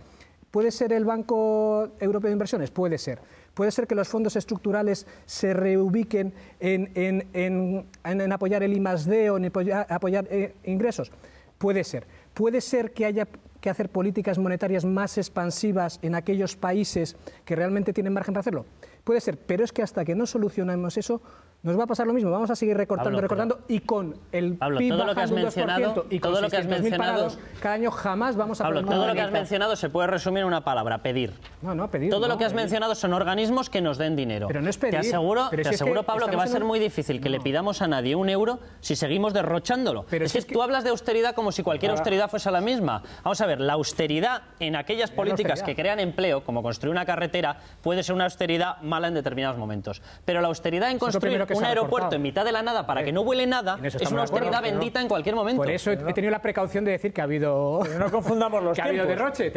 ¿Puede ser el Banco Europeo de Inversiones? Puede ser. ¿Puede ser que los fondos estructurales se reubiquen en apoyar el I+D o en apoyar ingresos? Puede ser. ¿Puede ser que haya que hacer políticas monetarias más expansivas en aquellos países que realmente tienen margen para hacerlo? Puede ser, pero es que hasta que no solucionemos eso, nos va a pasar lo mismo. Vamos a seguir recortando, recortando, y con el PIB bajando un 2% y con 600.000 parados cada año jamás vamos a poder... Todo lo que has mencionado se puede resumir en una palabra: pedir. No, pedir. Todo lo que has mencionado son organismos que nos den dinero. Pero no es pedir. Te aseguro, Pablo, que va a ser muy difícil que le pidamos a nadie un euro si seguimos derrochándolo. Pero es que tú hablas de austeridad como si cualquier austeridad fuese la misma. Vamos a ver, la austeridad en aquellas políticas que crean empleo, como construir una carretera, puede ser una austeridad mala en determinados momentos. Pero la austeridad en construir un aeropuerto en mitad de la nada para que no vuele nada es una austeridad bendita en cualquier momento. Por eso he tenido la precaución de decir que ha habido... Pero no confundamos los tiempos. Ha habido derroche.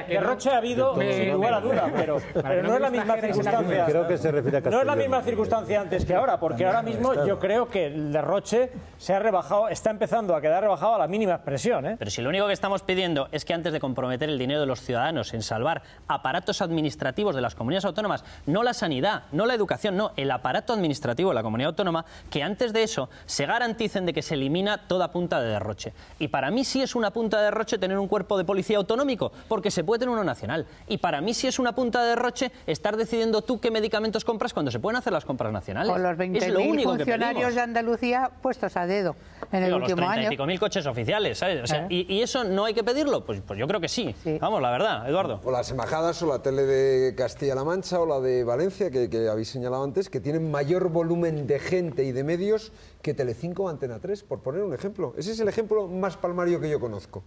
Derroche ha habido, sin lugar a duda, pero no es la misma circunstancia. Creo que se refiere a Castellón. No es la misma circunstancia antes que ahora, porque ahora mismo yo creo que el derroche se ha rebajado, está empezando a quedar rebajado a la mínima expresión. Pero si lo único que estamos pidiendo es que antes de comprometer el dinero de los ciudadanos en salvar aparatos administrativos de las comunidades autónomas, no la sanidad, no la educación, no, el aparato administrativo de la comunidad autónoma, que antes de eso se garanticen de que se elimina toda punta de derroche. Y para mí sí es una punta de derroche tener un cuerpo de policía autonómico, porque se puede tener uno nacional. Y para mí sí es una punta de derroche estar decidiendo tú qué medicamentos compras cuando se pueden hacer las compras nacionales. Con los 20.000 funcionarios de Andalucía puestos a dedo en el último año. Los 30 y pico mil coches oficiales, ¿sabes? O sea, ¿y eso no hay que pedirlo? Pues yo creo que sí. Vamos, la verdad, Eduardo. O las embajadas, o la tele de Castilla-La Mancha, o la de Valencia, que habéis señalado antes, que tienen mayor volumen de gente y de medios que Telecinco o Antena 3, por poner un ejemplo. Ese es el ejemplo más palmario que yo conozco.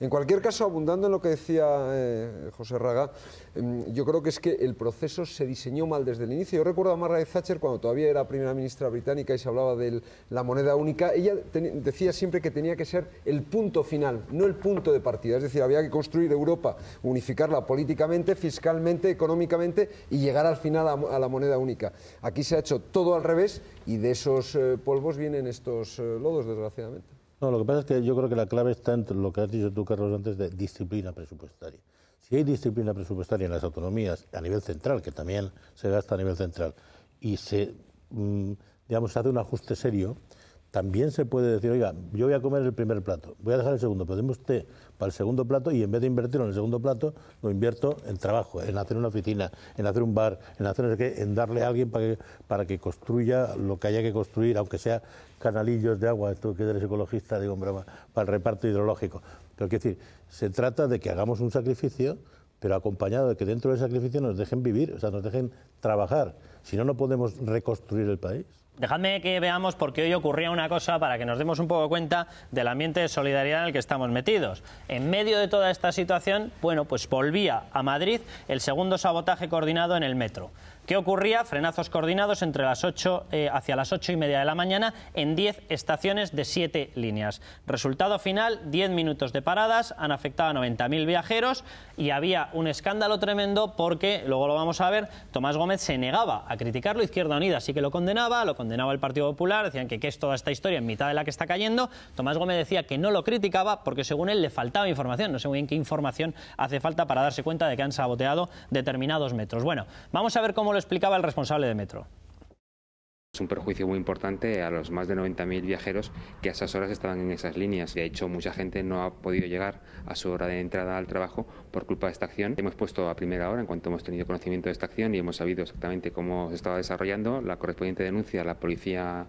En cualquier caso, abundando en lo que decía José Raga, yo creo que es que el proceso se diseñó mal desde el inicio. Yo recuerdo a Margaret Thatcher, cuando todavía era primera ministra británica y se hablaba de la moneda única, ella decía siempre que tenía que ser el punto final, no el punto de partida. Es decir, había que construir Europa, unificarla políticamente, fiscalmente, económicamente y llegar al final a la moneda única. Aquí se ha hecho todo al revés y de esos polvos vienen estos lodos, desgraciadamente. No, lo que pasa es que yo creo que la clave está en lo que has dicho tú, Carlos, antes de disciplina presupuestaria. Si hay disciplina presupuestaria en las autonomías a nivel central, que también se gasta a nivel central, y se hace un ajuste serio, también se puede decir, oiga, yo voy a comer el primer plato, voy a dejar el segundo, pero deme usted para el segundo plato y en vez de invertirlo en el segundo plato, lo invierto en trabajo, en hacer una oficina, en hacer un bar, en hacer no sé qué, en darle a alguien para que construya lo que haya que construir, aunque sea canalillos de agua, esto que eres ecologista, digo, broma, para el reparto hidrológico. Pero quiero decir, se trata de que hagamos un sacrificio, pero acompañado de que dentro del sacrificio nos dejen vivir, o sea, nos dejen trabajar. Si no, no podemos reconstruir el país. Dejadme que veamos, porque hoy ocurría una cosa para que nos demos un poco cuenta del ambiente de solidaridad en el que estamos metidos. En medio de toda esta situación, bueno, pues volvía a Madrid el segundo sabotaje coordinado en el metro. ¿Qué ocurría? Frenazos coordinados entre las 8, hacia las 8:30 de la mañana en 10 estaciones de 7 líneas. Resultado final, 10 minutos de paradas, han afectado a 90.000 viajeros y había un escándalo tremendo porque, luego lo vamos a ver, Tomás Gómez se negaba a criticarlo, Izquierda Unida sí que lo condenaba el Partido Popular, decían que es toda esta historia en mitad de la que está cayendo. Tomás Gómez decía que no lo criticaba porque según él le faltaba información, no sé muy bien qué información hace falta para darse cuenta de que han saboteado determinados metros. Bueno, vamos a ver cómo lo explicaba el responsable de Metro. Es un perjuicio muy importante a los más de 90.000 viajeros que a esas horas estaban en esas líneas. De hecho, mucha gente no ha podido llegar a su hora de entrada al trabajo por culpa de esta acción. Hemos puesto a primera hora, en cuanto hemos tenido conocimiento de esta acción y hemos sabido exactamente cómo se estaba desarrollando, la correspondiente denuncia a la policía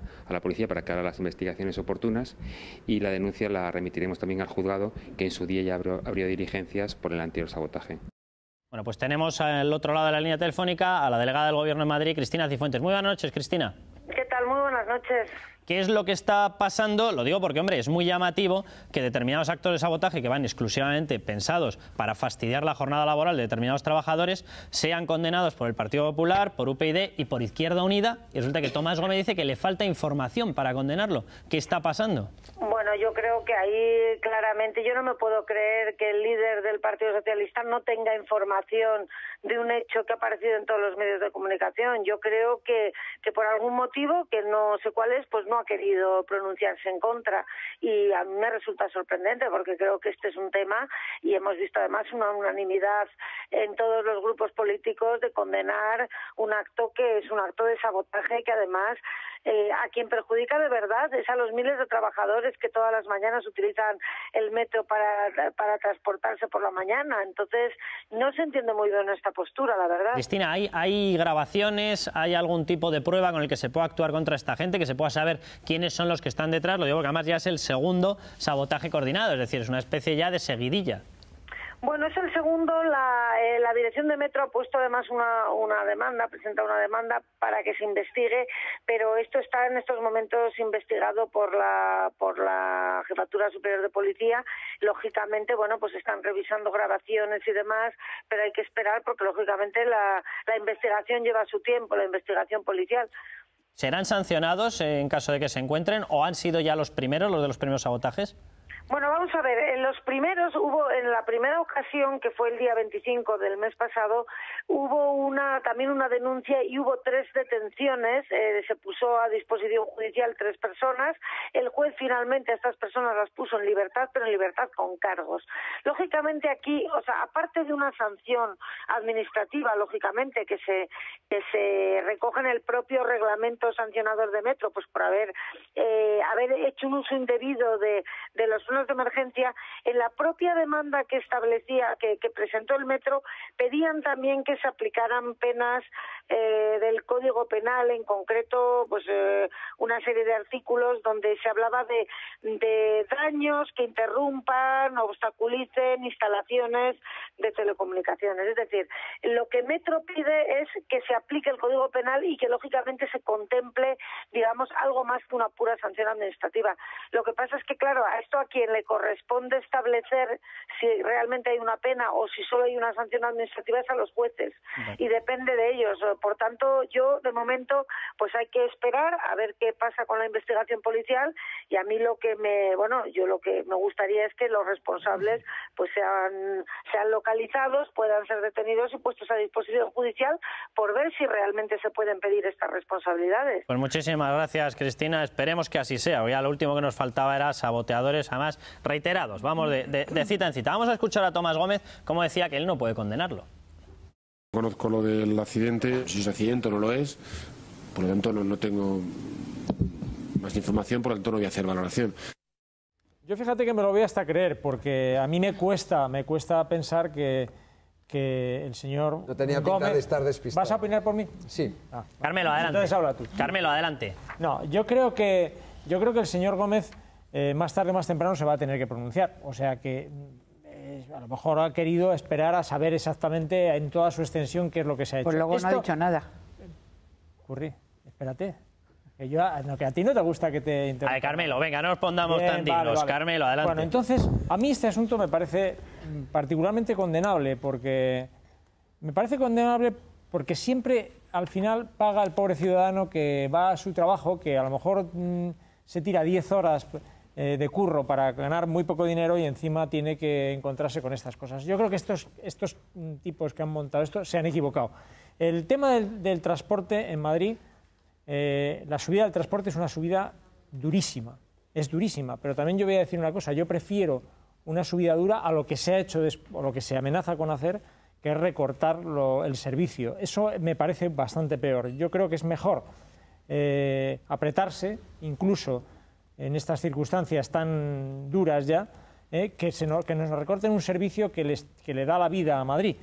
para que haga las investigaciones oportunas, y la denuncia la remitiremos también al juzgado, que en su día ya abrió diligencias por el anterior sabotaje. Bueno, pues tenemos al otro lado de la línea telefónica a la delegada del Gobierno de Madrid, Cristina Cifuentes. Muy buenas noches, Cristina. ¿Qué tal? Muy buenas noches. ¿Qué es lo que está pasando? Lo digo porque, hombre, es muy llamativo que determinados actos de sabotaje que van exclusivamente pensados para fastidiar la jornada laboral de determinados trabajadores sean condenados por el Partido Popular, por UPyD y por Izquierda Unida, y resulta que Tomás Gómez dice que le falta información para condenarlo. ¿Qué está pasando? Bueno, yo creo que ahí claramente yo no me puedo creer que el líder del Partido Socialista no tenga información de un hecho que ha aparecido en todos los medios de comunicación. Yo creo que por algún motivo, que no sé cuál es, pues no ha querido pronunciarse en contra, y a mí me resulta sorprendente porque creo que este es un tema, y hemos visto además una unanimidad en todos los grupos políticos de condenar un acto que es un acto de sabotaje, que además a quien perjudica de verdad es a los miles de trabajadores que todas las mañanas utilizan el metro para transportarse por la mañana. Entonces, no se entiende muy bien esta postura, la verdad. Cristina, ¿hay grabaciones, hay algún tipo de prueba con el que se pueda actuar contra esta gente, que se pueda saber quiénes son los que están detrás? Lo digo porque además ya es el segundo sabotaje coordinado, es decir, es una especie ya de seguidilla. Bueno, es el segundo. La dirección de Metro ha puesto además una demanda, ha presentado una demanda para que se investigue, pero esto está en estos momentos investigado por la Jefatura Superior de Policía. Lógicamente, bueno, pues están revisando grabaciones y demás, pero hay que esperar porque lógicamente la investigación lleva su tiempo, la investigación policial. ¿Serán sancionados en caso de que se encuentren o han sido ya los primeros, los de los primeros sabotajes? Bueno, vamos a ver, en los primeros en la primera ocasión, que fue el día 25 del mes pasado, hubo también una denuncia y hubo 3 detenciones, se puso a disposición judicial 3 personas, el juez finalmente a estas personas las puso en libertad, pero en libertad con cargos. Lógicamente aquí, o sea, aparte de una sanción administrativa, lógicamente, que se recoge en el propio reglamento sancionador de Metro, pues por haber hecho un uso indebido de los frenos de emergencia, en la propia demanda que establecía, que presentó el Metro, pedían también que se aplicaran penas del Código Penal, en concreto pues una serie de artículos donde se hablaba de daños que interrumpan, obstaculicen instalaciones de telecomunicaciones. Es decir, lo que Metro pide es que se aplique el Código Penal y que lógicamente se contemple, digamos, algo más que una pura sanción administrativa. Lo que pasa es que, claro, a esto a quien le corresponde establecer si realmente hay una pena o si solo hay una sanción administrativa es a los jueces, y depende de ellos. Por tanto, yo de momento pues hay que esperar a ver qué pasa con la investigación policial, y a mí lo que me gustaría es que los responsables pues sean localizados, puedan ser detenidos y puestos a disposición judicial por ver si realmente se pueden pedir estas responsabilidades. Pues muchísimas gracias, Cristina, esperemos que así sea. Ya lo último que nos faltaba era saboteadores, además reiterados, vamos de cita en cita. Vamos a escuchar a Tomás Gómez, como decía que él no puede condenarlo. Conozco lo del accidente, si es accidente o no lo es, por lo tanto no tengo más información, por lo tanto no voy a hacer valoración. Yo fíjate que me lo voy hasta creer, porque a mí me cuesta pensar que el señor no tenía pinta Gómez... de estar despistado. ¿Vas a opinar por mí? Sí. Carmelo, adelante. Entonces habla tú. Carmelo, adelante. No, yo creo que el señor Gómez más tarde o más temprano se va a tener que pronunciar. O sea que a lo mejor ha querido esperar a saber exactamente en toda su extensión qué es lo que se ha hecho. Pues luego no ha dicho nada. Curri, espérate. Que a ti no te gusta que te interrumpa. A ver, Carmelo, venga, no nos pongamos tan dignos. Vale. Carmelo, adelante. Bueno, entonces, a mí este asunto me parece particularmente condenable, porque siempre al final paga el pobre ciudadano que va a su trabajo, que a lo mejor se tira 10 horas de curro para ganar muy poco dinero y encima tiene que encontrarse con estas cosas. Yo creo que estos tipos que han montado esto se han equivocado. El tema del transporte en Madrid, la subida del transporte es una subida durísima, es durísima, pero también yo voy a decir una cosa, yo prefiero una subida dura a lo que se ha hecho o lo que se amenaza con hacer, que es recortar el servicio. Eso me parece bastante peor. Yo creo que es mejor apretarse, incluso en estas circunstancias tan duras ya, que nos recorten un servicio que le da la vida a Madrid.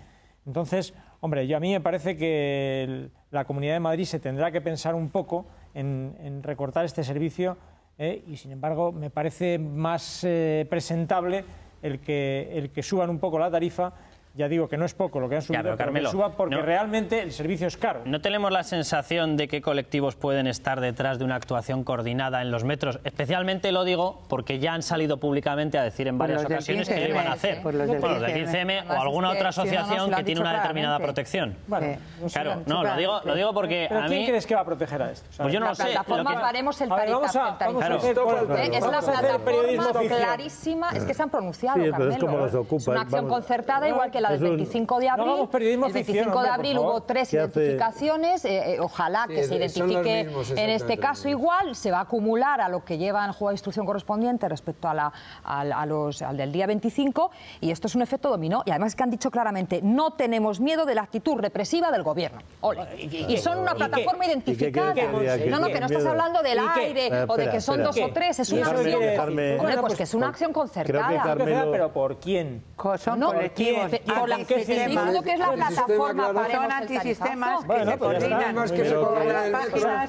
Entonces, hombre, a mí me parece que la Comunidad de Madrid se tendrá que pensar un poco en recortar este servicio, y sin embargo me parece más presentable el que suban un poco la tarifa. Ya digo que no es poco lo que han subido, pero Carmelo, que suba porque realmente el servicio es caro. ¿No tenemos la sensación de que colectivos pueden estar detrás de una actuación coordinada en los metros? Especialmente lo digo porque ya han salido públicamente a decir en varias ocasiones que lo iban a hacer. Los del 15M o alguna otra asociación que tiene una determinada protección. Bueno, claro, no, lo digo porque ¿Pero a mí... quién crees que va a proteger a esto? Pues yo no lo sé. La plataforma haremos el tarifo. Es la plataforma clarísima, es que se han pronunciado, Carmelo. Es una acción concertada igual que la la del 25 de abril. El 25 de abril hubo 3 identificaciones. Ojalá que se identifique en este caso igual. Se va a acumular a lo que lleva en juego de instrucción correspondiente respecto al del día 25. Y esto es un efecto dominó. Y además que han dicho claramente, no tenemos miedo de la actitud represiva del gobierno. Ole. Y son una plataforma identificada. No, que no estás hablando del aire o de que son 2 o 3. Es una acción. Hombre, pues que es una acción concertada. ¿Pero por quién? Son colectivos. Por la que se dice que es la plataforma para son antisistemas que se coordinan.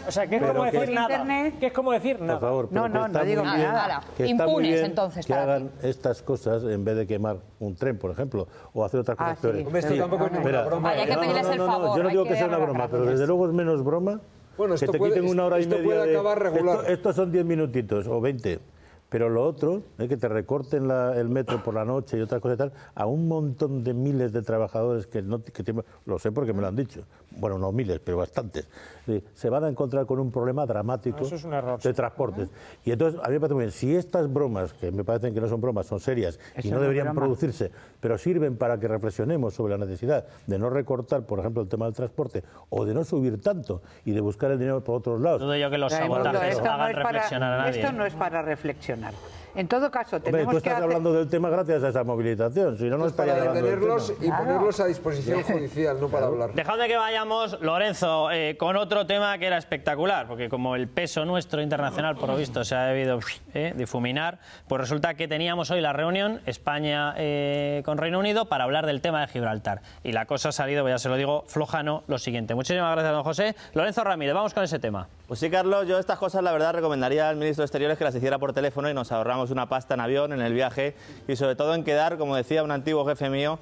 O sea, que es como decir nada. Que es como decir nada. Por favor, no digo nada. Impunes, entonces, que hagan estas cosas en vez de quemar un tren, por ejemplo, o hacer otras cosas peores. Esto tampoco es una broma. Hay que pedirles el favor. Yo no digo que sea una broma, pero desde luego es menos broma que te quiten una hora y media de... Estos son 10 minutitos o 20. Pero lo otro, que te recorten el metro por la noche y otras cosas y tal, a un montón de miles de trabajadores que lo sé porque me lo han dicho, bueno, no miles, pero bastantes, se van a encontrar con un problema dramático de transportes. Y entonces, a mí me parece muy bien, si estas bromas, que me parecen que no son bromas, son serias y no deberían producirse, pero sirven para que reflexionemos sobre la necesidad de no recortar, por ejemplo, el tema del transporte, o de no subir tanto y de buscar el dinero por otros lados. Dudo yo que los sabotajes hagan reflexionar a nadie. Esto no es para reflexionar. En todo caso, tenemos tú estás hablando del tema gracias a esa movilización, si no, no estaría para detenerlos y ponerlos a disposición judicial, no para hablar. Dejadme que vayamos, Lorenzo, con otro tema que era espectacular, porque como el peso nuestro internacional, por lo visto, se ha debido difuminar, pues resulta que teníamos hoy la reunión España con Reino Unido para hablar del tema de Gibraltar. Y la cosa ha salido, ya se lo digo, flojano lo siguiente. Muchísimas gracias, don José. Lorenzo Ramírez, vamos con ese tema. Pues sí, Carlos, yo estas cosas la verdad recomendaría al ministro de Exteriores que las hiciera por teléfono y nos ahorramos una pasta en avión, en el viaje y sobre todo en quedar, como decía un antiguo jefe mío,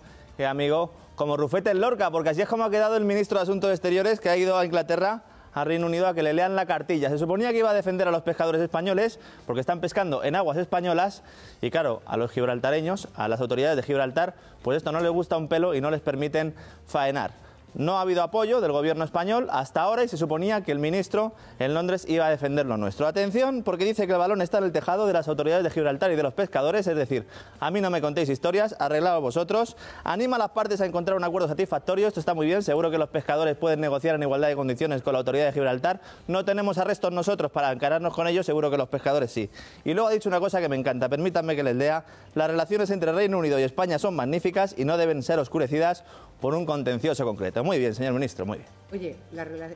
amigo, como Rufete en Lorca, porque así es como ha quedado el ministro de Asuntos Exteriores que ha ido a Inglaterra, a Reino Unido, a que le lean la cartilla. Se suponía que iba a defender a los pescadores españoles porque están pescando en aguas españolas y claro, a los gibraltareños, a las autoridades de Gibraltar, pues esto no les gusta un pelo y no les permiten faenar. No ha habido apoyo del gobierno español hasta ahora y se suponía que el ministro en Londres iba a defender lo nuestro. Atención, porque dice que el balón está en el tejado de las autoridades de Gibraltar y de los pescadores, es decir, a mí no me contéis historias, arreglaos vosotros. Anima a las partes a encontrar un acuerdo satisfactorio, esto está muy bien, seguro que los pescadores pueden negociar en igualdad de condiciones con la autoridad de Gibraltar. No tenemos arrestos nosotros para encararnos con ellos, seguro que los pescadores sí. Y luego ha dicho una cosa que me encanta, permítanme que les lea. Las relaciones entre Reino Unido y España son magníficas y no deben ser oscurecidas por un contencioso concreto. Muy bien, señor ministro, muy bien. Oye,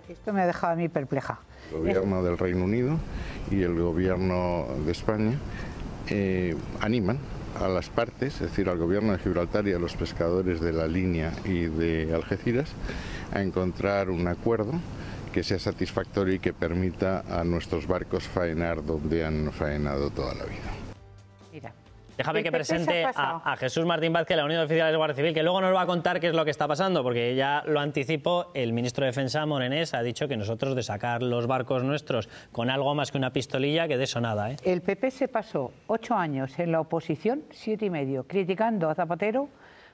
esto me ha dejado a mí perpleja. El gobierno del Reino Unido y el gobierno de España animan a las partes, es decir, al gobierno de Gibraltar y a los pescadores de la línea y de Algeciras, a encontrar un acuerdo que sea satisfactorio y que permita a nuestros barcos faenar donde han faenado toda la vida. Mira. Déjame que presente a Jesús Martín Vázquez, la Unión de Oficiales de Guardia Civil, que luego nos va a contar qué es lo que está pasando, porque ya lo anticipó el ministro de Defensa, Morenés, ha dicho que nosotros de sacar los barcos nuestros con algo más que una pistolilla, que de eso nada. El PP se pasó 8 años en la oposición, 7 y medio, criticando a Zapatero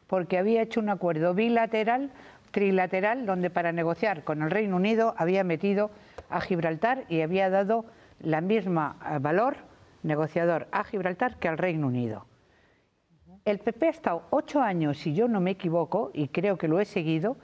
porque había hecho un acuerdo bilateral, trilateral, donde para negociar con el Reino Unido había metido a Gibraltar y había dado la misma valor negociador a Gibraltar que al Reino Unido. El PP ha estado 8 años, si yo no me equivoco, y creo que lo he seguido,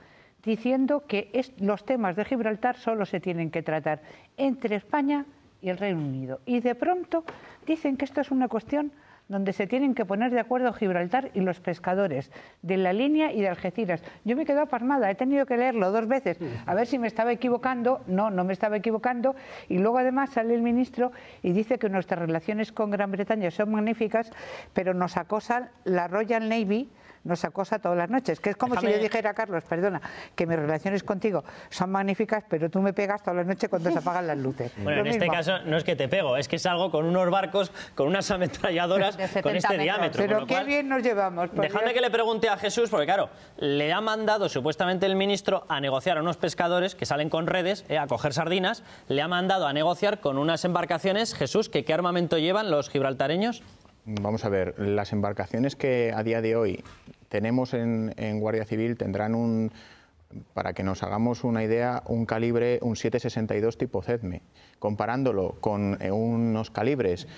diciendo que los temas de Gibraltar solo se tienen que tratar entre España y el Reino Unido. Y de pronto dicen que esto es una cuestión donde se tienen que poner de acuerdo Gibraltar y los pescadores de la línea y de Algeciras. Yo me he quedado pasmada, he tenido que leerlo 2 veces, a ver si me estaba equivocando. No me estaba equivocando. Y luego además sale el ministro y dice que nuestras relaciones con Gran Bretaña son magníficas, pero nos acosa la Royal Navy, nos acosa todas las noches, que es como si yo dijera, Carlos, perdona, que mis relaciones contigo son magníficas, pero tú me pegas todas las noches cuando se apagan las luces. Bueno, en este caso no es que te pego, es que salgo con unos barcos, con unas ametralladoras con este diámetro. Pero qué bien nos llevamos. Dejadme que le pregunte a Jesús, porque claro, le ha mandado supuestamente el ministro a negociar a unos pescadores que salen con redes, a coger sardinas, le ha mandado a negociar con unas embarcaciones. Jesús, ¿qué armamento llevan los gibraltareños? Vamos a ver, las embarcaciones que a día de hoy tenemos en Guardia Civil tendrán para que nos hagamos una idea, un calibre, un 7,62 tipo CEDME, comparándolo con unos calibres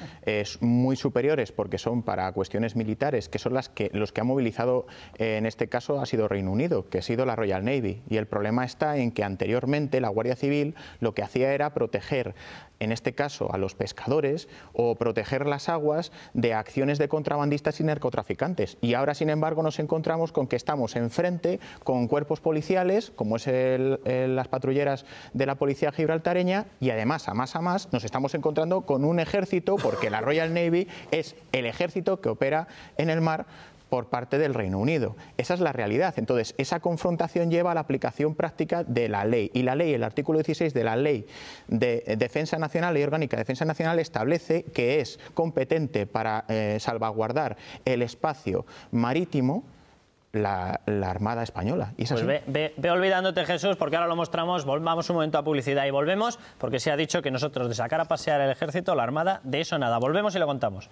muy superiores, porque son para cuestiones militares, que son los que ha movilizado, en este caso ha sido Reino Unido, que ha sido la Royal Navy. Y el problema está en que anteriormente la Guardia Civil lo que hacía era proteger, en este caso a los pescadores, o proteger las aguas de acciones de contrabandistas y narcotraficantes. Y ahora, sin embargo, nos encontramos con que estamos enfrente con cuerpos policiales, como es las patrulleras de la policía gibraltareña, y además, a más, nos estamos encontrando con un ejército, porque la Royal Navy es el ejército que opera en el mar por parte del Reino Unido. Esa es la realidad. Entonces, esa confrontación lleva a la aplicación práctica de la ley. Y la ley, el artículo 16 de la Ley de Defensa Nacional, Ley Orgánica de Defensa Nacional, establece que es competente para salvaguardar el espacio marítimo la Armada Española. Y pues ve olvidándote, Jesús, porque ahora lo mostramos. Vamos un momento a publicidad y volvemos, porque se ha dicho que nosotros de sacar a pasear el ejército, la Armada, de eso nada. Volvemos y lo contamos.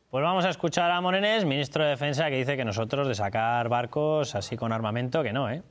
Pues vamos a escuchar a Morenés, ministro de Defensa, que dice que nosotros de sacar barcos así con armamento, que no, ¿eh?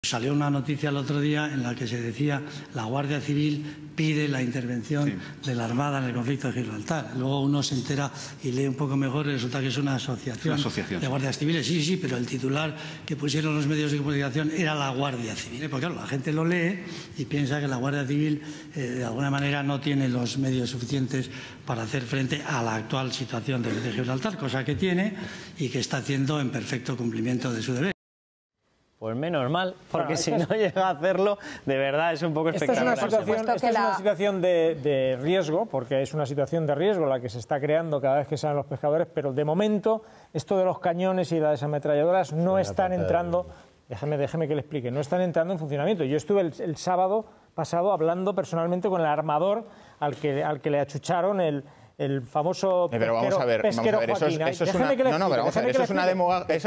Salió una noticia el otro día en la que se decía la Guardia Civil pide la intervención de la Armada en el conflicto de Gibraltar. Luego uno se entera y lee un poco mejor y resulta que es una asociación de guardias civiles. Sí, pero el titular que pusieron los medios de comunicación era la Guardia Civil. Porque claro, la gente lo lee y piensa que la Guardia Civil de alguna manera no tiene los medios suficientes para hacer frente a la actual situación de Gibraltar, cosa que tiene y que está haciendo en perfecto cumplimiento de su deber. Pues menos mal, porque si no llega a hacerlo, de verdad es un poco espectacular. Esta es una situación de riesgo, porque es una situación de riesgo la que se está creando cada vez que salen los pescadores, pero de momento esto de los cañones y las ametralladoras no están entrando, déjeme que le explique, no están entrando en funcionamiento. Yo estuve el sábado pasado hablando personalmente con el armador al que le achucharon el famoso pero vamos a ver, eso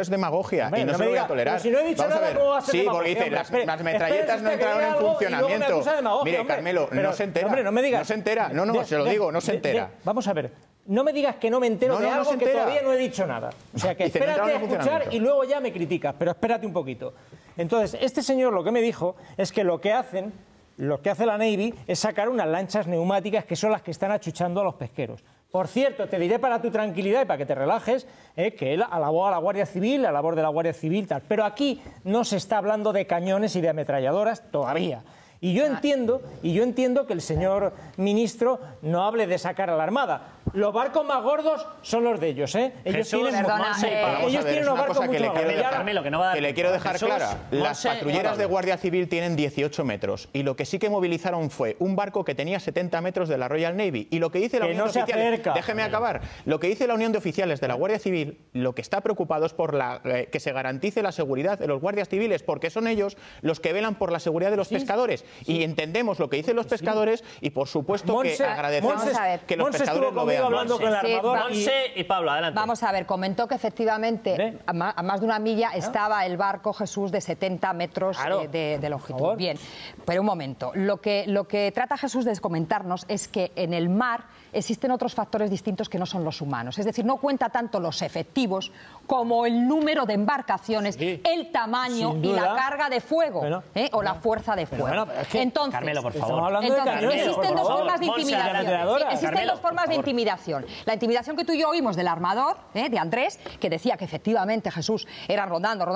es demagogia. Hombre, y no se lo voy a tolerar. Si no he dicho vamos nada, a ver. ¿cómo va a ser sí, demagogia? porque dice, las metralletas no entraron en funcionamiento. Mire, Carmelo, no se entera. Hombre, no me digas. No se entera. No, se lo digo, no se entera. Vamos a ver. No me digas que no me entero de algo que todavía no he dicho nada. O sea, que espérate a escuchar y luego ya me criticas, pero espérate un poquito. Entonces, este señor lo que me dijo es que lo que hace la Navy es sacar unas lanchas neumáticas que son las que están achuchando a los pesqueros. Por cierto, te diré para tu tranquilidad y para que te relajes, que él alabó a la Guardia Civil, la labor de la Guardia Civil, tal. Pero aquí no se está hablando de cañones y de ametralladoras todavía. Y yo entiendo que el señor ministro no hable de sacar a la Armada. Los barcos más gordos son los de ellos, ¿eh? Ellos tienen unos barcos mucho más gordos. Que le quiero dejar clara. Las patrulleras de Guardia Civil tienen 18 metros. Y lo que sí que movilizaron fue un barco que tenía 70 metros de la Royal Navy. Y lo que dice la Unión de Oficiales... Déjeme acabar. Lo que dice la Unión de Oficiales de la Guardia Civil, lo que está preocupado es por que se garantice la seguridad de los guardias civiles, porque son ellos los que velan por la seguridad de los pescadores. Y entendemos lo que dicen los pescadores y, por supuesto, que agradecemos que los pescadores lo vean. Hablando con el armador y Pablo, adelante. Vamos a ver, comentó que efectivamente a más de una milla estaba el barco Jesús de 70 metros de longitud. Bien, pero un momento. Lo que trata Jesús de comentarnos es que en el mar existen otros factores distintos que no son los humanos. Es decir, no cuenta tanto los efectivos como el número de embarcaciones, el tamaño y la carga de fuego o la fuerza de fuego. Entonces, Carmelo, por favor. Existen dos formas de intimidación. Existen dos formas de intimidación. La intimidación que tú y yo oímos del armador, de Andrés, que decía que efectivamente Jesús era rodando,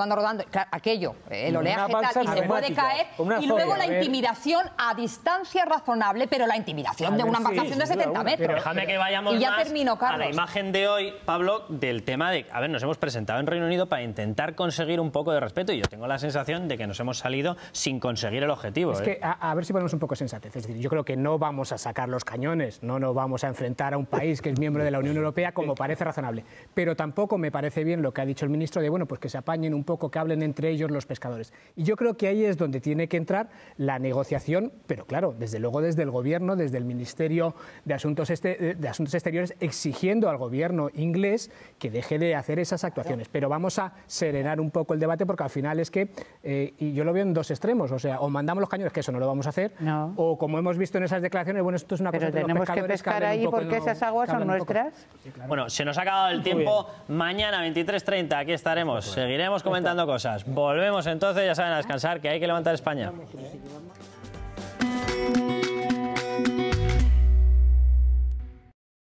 aquello, el oleaje tal, y se puede caer, y luego la intimidación a distancia razonable, pero la intimidación de una embarcación de 70 metros. Déjame que vayamos a la imagen de hoy, Pablo, del tema de, nos hemos presentado en Reino Unido para intentar conseguir un poco de respeto, y yo tengo la sensación de que nos hemos salido sin conseguir el objetivo. Es que, a ver si ponemos un poco sensatez, es decir, yo creo que no vamos a sacar los cañones, no nos vamos a enfrentar a un país que es miembro de la Unión Europea, como parece razonable. Pero tampoco me parece bien lo que ha dicho el ministro de, pues que se apañen un poco, que hablen entre ellos los pescadores. Y yo creo que ahí es donde tiene que entrar la negociación, pero claro, desde luego desde el Gobierno, desde el Ministerio de Asuntos Exteriores, exigiendo al Gobierno inglés que deje de hacer esas actuaciones. Pero vamos a serenar un poco el debate, porque al final es que, y yo lo veo en dos extremos, o sea, o mandamos los cañones, que eso no lo vamos a hacer. No. O como hemos visto en esas declaraciones, bueno, esto es una cosa que tenemos que pescar ahí porque esas aguas son nuestras. Sí, claro. Bueno, se nos ha acabado el tiempo. Mañana 23:30 aquí estaremos. Seguiremos comentando cosas. Volvemos entonces, ya saben, a descansar, que hay que levantar España.